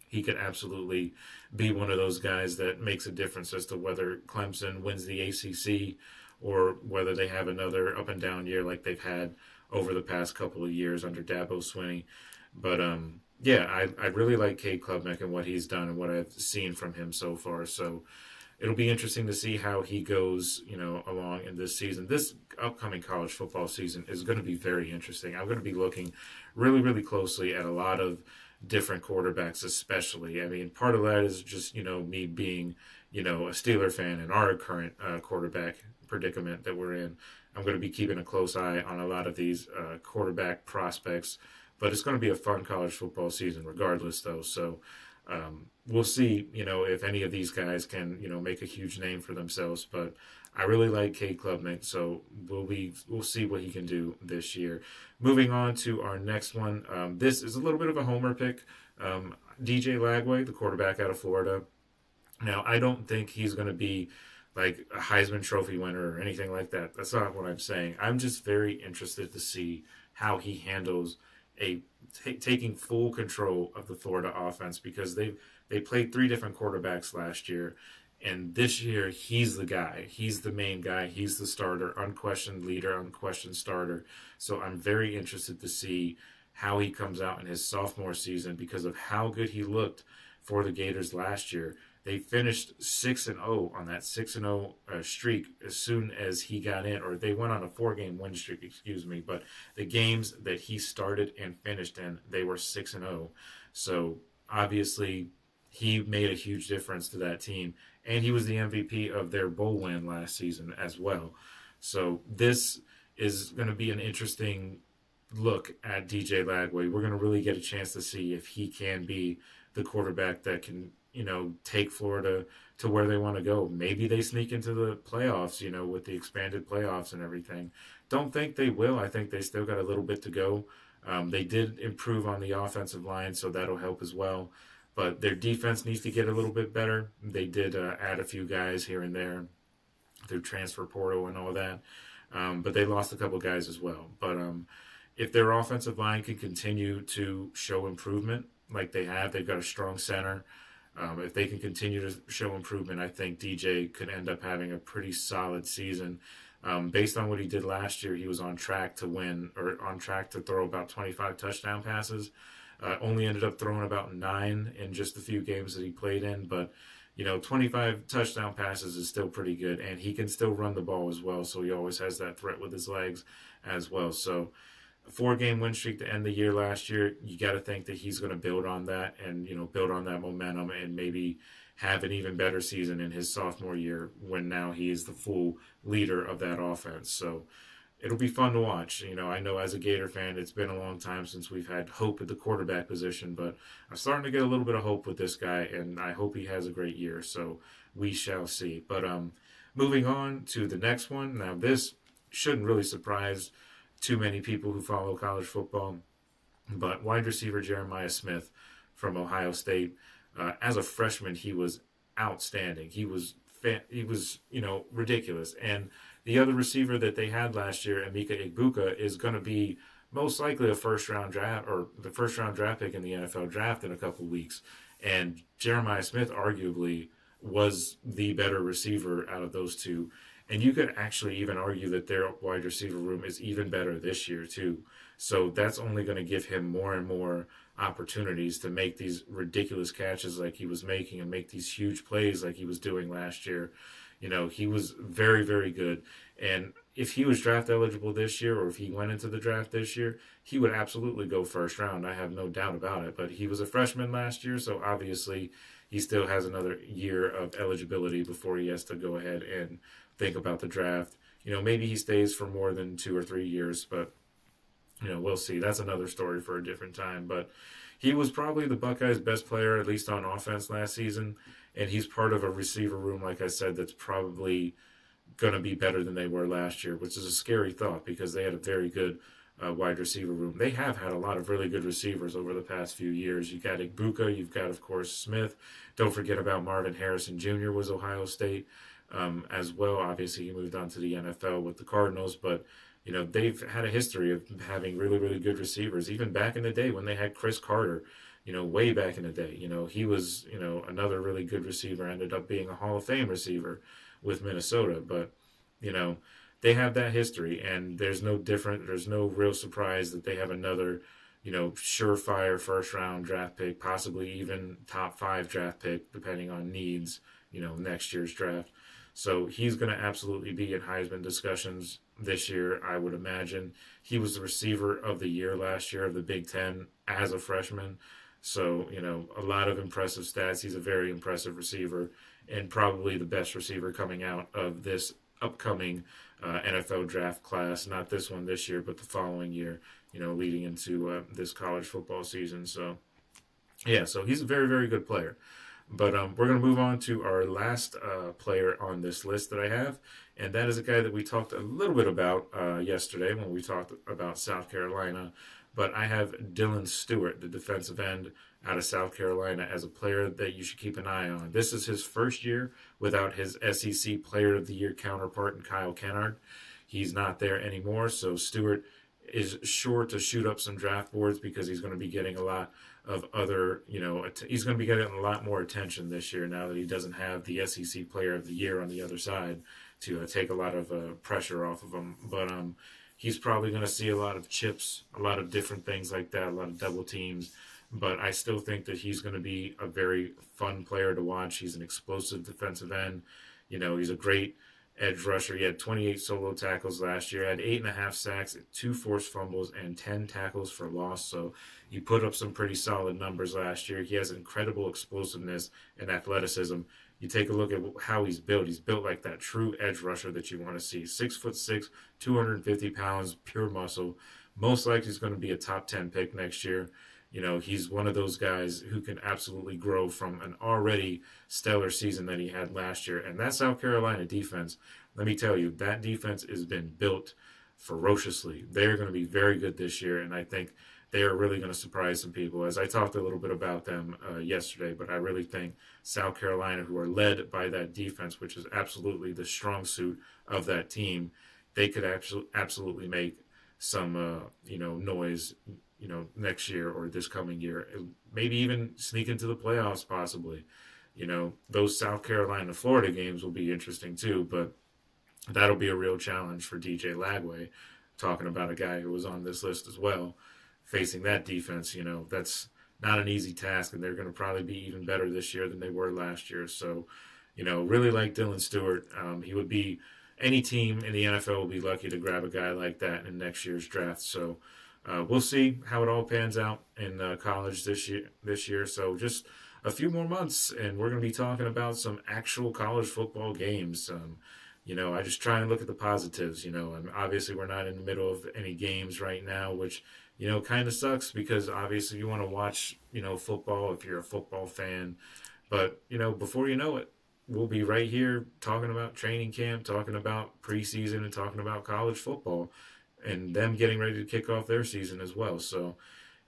He could absolutely be one of those guys that makes a difference as to whether Clemson wins the ACC or whether they have another up and down year like they've had over the past couple of years under Dabo Swinney. But I really like Cade Klubnik and what he's done and what I've seen from him so far. So it'll be interesting to see how he goes, along in this season. This upcoming college football season is going to be very interesting. I'm going to be looking really, really closely at a lot of different quarterbacks, especially. I mean, part of that is just, me being, a Steeler fan and our current quarterback predicament that we're in. I'm going to be keeping a close eye on a lot of these quarterback prospects, but it's going to be a fun college football season regardless, though. So we'll see, if any of these guys can, make a huge name for themselves. But I really like Cade Klubnik, so we'll see what he can do this year. Moving on to our next one. This is a little bit of a homer pick. DJ Lagway, the quarterback out of Florida. Now, I don't think he's going to be like a Heisman Trophy winner or anything like that. That's not what I'm saying. I'm just very interested to see how he handles taking full control of the Florida offense, because they played 3 different quarterbacks last year, and this year he's the guy. He's the main guy. He's the starter, unquestioned leader, unquestioned starter. So I'm very interested to see how he comes out in his sophomore season because of how good he looked for the Gators last year. They finished 6-0 on that 6-0 streak as soon as he got in, or they went on a 4-game win streak, but the games that he started and finished in, they were 6-0. So obviously he made a huge difference to that team, and he was the MVP of their bowl win last season as well. So this is going to be an interesting look at DJ Lagway. We're going to really get a chance to see if he can be the quarterback that can, take Florida to where they want to go. Maybe they sneak into the playoffs, with the expanded playoffs and everything. Don't think they will. I think they still got a little bit to go. They did improve on the offensive line, so that'll help as well. But their defense needs to get a little bit better. They did add a few guys here and there through transfer portal and all that. But they lost a couple guys as well. But if their offensive line can continue to show improvement like they have, they've got a strong center. If they can continue to show improvement, I think DJ could end up having a pretty solid season. Based on what he did last year, he was on track to win, or on track to throw about 25 touchdown passes. Only ended up throwing about 9 in just the few games that he played in, but 25 touchdown passes is still pretty good, and he can still run the ball as well, so he always has that threat with his legs as well. So a 4-game win streak to end the year last year, you got to think that he's going to build on that and, build on that momentum and maybe have an even better season in his sophomore year when now he is the full leader of that offense. So it'll be fun to watch. I know as a Gator fan, it's been a long time since we've had hope at the quarterback position, but I'm starting to get a little bit of hope with this guy, and I hope he has a great year. So we shall see. But moving on to the next one. Now, this shouldn't really surprise too many people who follow college football, but wide receiver Jeremiah Smith from Ohio State. As a freshman, he was outstanding. He was ridiculous. And the other receiver that they had last year, Emeka Egbuka, is going to be most likely a first-round draft or the first-round draft pick in the NFL draft in a couple weeks. And Jeremiah Smith arguably was the better receiver out of those two. And you could actually even argue that their wide receiver room is even better this year too. So that's only going to give him more and more opportunities to make these ridiculous catches like he was making and make these huge plays like he was doing last year. He was very, very good. And if he was draft eligible this year, or if he went into the draft this year, he would absolutely go first round. I have no doubt about it. But he was a freshman last year, so obviously he still has another year of eligibility before he has to go ahead and think about the draft. Maybe he stays for more than 2 or 3 years, but we'll see. That's another story for a different time. But he was probably the Buckeyes' best player, at least on offense last season. And he's part of a receiver room, like I said, that's probably going to be better than they were last year, which is a scary thought because they had a very good wide receiver room. They have had a lot of really good receivers over the past few years. You've got Egbuka, you've got, of course, Smith. Don't forget about Marvin Harrison Jr. was Ohio State as well. Obviously, he moved on to the NFL with the Cardinals, but they've had a history of having really, really good receivers, even back in the day when they had Chris Carter, way back in the day. He was, another really good receiver, ended up being a Hall of Fame receiver with Minnesota. But, they have that history, and there's no real surprise that they have another, surefire first-round draft pick, possibly even top 5 draft pick, depending on needs, next year's draft. So he's going to absolutely be in Heisman discussions this year, I would imagine. He was the receiver of the year last year of the Big Ten as a freshman. So, a lot of impressive stats. He's a very impressive receiver and probably the best receiver coming out of this upcoming NFL draft class. Not this one this year, but the following year, leading into this college football season. So, yeah, so he's a very, very good player. But we're going to move on to our last player on this list that I have, and that is a guy that we talked a little bit about yesterday when we talked about South Carolina. But I have Dylan Stewart, the defensive end out of South Carolina, as a player that you should keep an eye on. This is his first year without his SEC Player of the Year counterpart in Kyle Kennard. He's not there anymore, so Stewart is sure to shoot up some draft boards because he's going to be getting a lot of other, he's going to be getting a lot more attention this year now that he doesn't have the SEC Player of the Year on the other side to take a lot of pressure off of him. But he's probably going to see a lot of chips, a lot of different things like that, a lot of double teams. But I still think that he's going to be a very fun player to watch. He's an explosive defensive end. He's a great edge rusher. He had 28 solo tackles last year, had 8.5 sacks, 2 forced fumbles, and 10 tackles for loss. So he put up some pretty solid numbers last year. He has incredible explosiveness and athleticism. You take a look at how he's built. He's built like that true edge rusher that you want to see. 6'6", 250 pounds, pure muscle. Most likely he's going to be a top 10 pick next year. He's one of those guys who can absolutely grow from an already stellar season that he had last year. And that South Carolina defense, let me tell you, that defense has been built ferociously. They're going to be very good this year, and I think they are really going to surprise some people. As I talked a little bit about them yesterday, but I really think South Carolina, who are led by that defense, which is absolutely the strong suit of that team, they could absolutely make some, noise next year or this coming year. Maybe even sneak into the playoffs possibly. Those South Carolina, Florida games will be interesting too, but that'll be a real challenge for DJ Lagway, talking about a guy who was on this list as well, facing that defense. That's not an easy task, and they're going to probably be even better this year than they were last year. So, really like Dylan Stewart. He would be, any team in the NFL will be lucky to grab a guy like that in next year's draft. So we'll see how it all pans out in college this year. So just a few more months, and we're going to be talking about some actual college football games. I just try and look at the positives, and obviously we're not in the middle of any games right now, which, kind of sucks because obviously you want to watch, football if you're a football fan. But, before you know it, we'll be right here talking about training camp, talking about preseason, and talking about college football and them getting ready to kick off their season as well. So,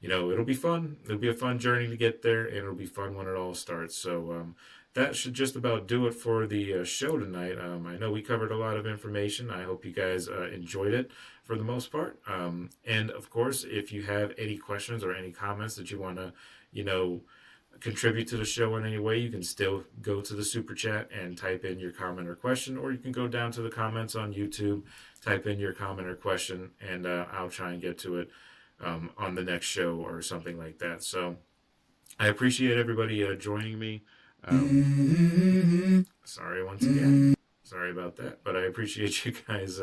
it'll be fun. It'll be a fun journey to get there, and it'll be fun when it all starts. So that should just about do it for the show tonight. I know we covered a lot of information. I hope you guys enjoyed it for the most part. And, of course, if you have any questions or any comments that you want to, contribute to the show in any way, you can still go to the Super Chat and type in your comment or question, or you can go down to the comments on YouTube, type in your comment or question, and I'll try and get to it on the next show or something like that. So I appreciate everybody joining me. Sorry once again. Sorry about that, but I appreciate you guys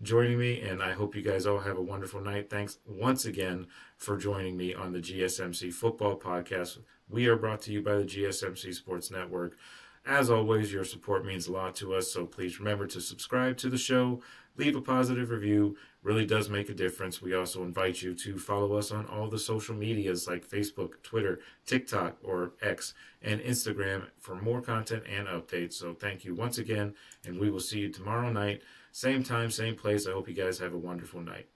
joining me, and I hope you guys all have a wonderful night. Thanks once again for joining me on the GSMC Football Podcast. We are brought to you by the GSMC Sports Network. As always, your support means a lot to us, so please remember to subscribe to the show, leave a positive review. Really does make a difference. We also invite you to follow us on all the social medias like Facebook, Twitter, TikTok, or X, and Instagram for more content and updates. So thank you once again, and we will see you tomorrow night. Same time, same place. I hope you guys have a wonderful night.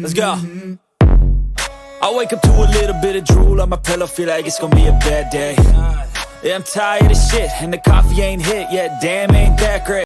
Let's go. I wake up to a little bit of drool on my pillow, feel like it's gonna be a bad day. Yeah, I'm tired of shit, and the coffee ain't hit yet, damn, ain't that great.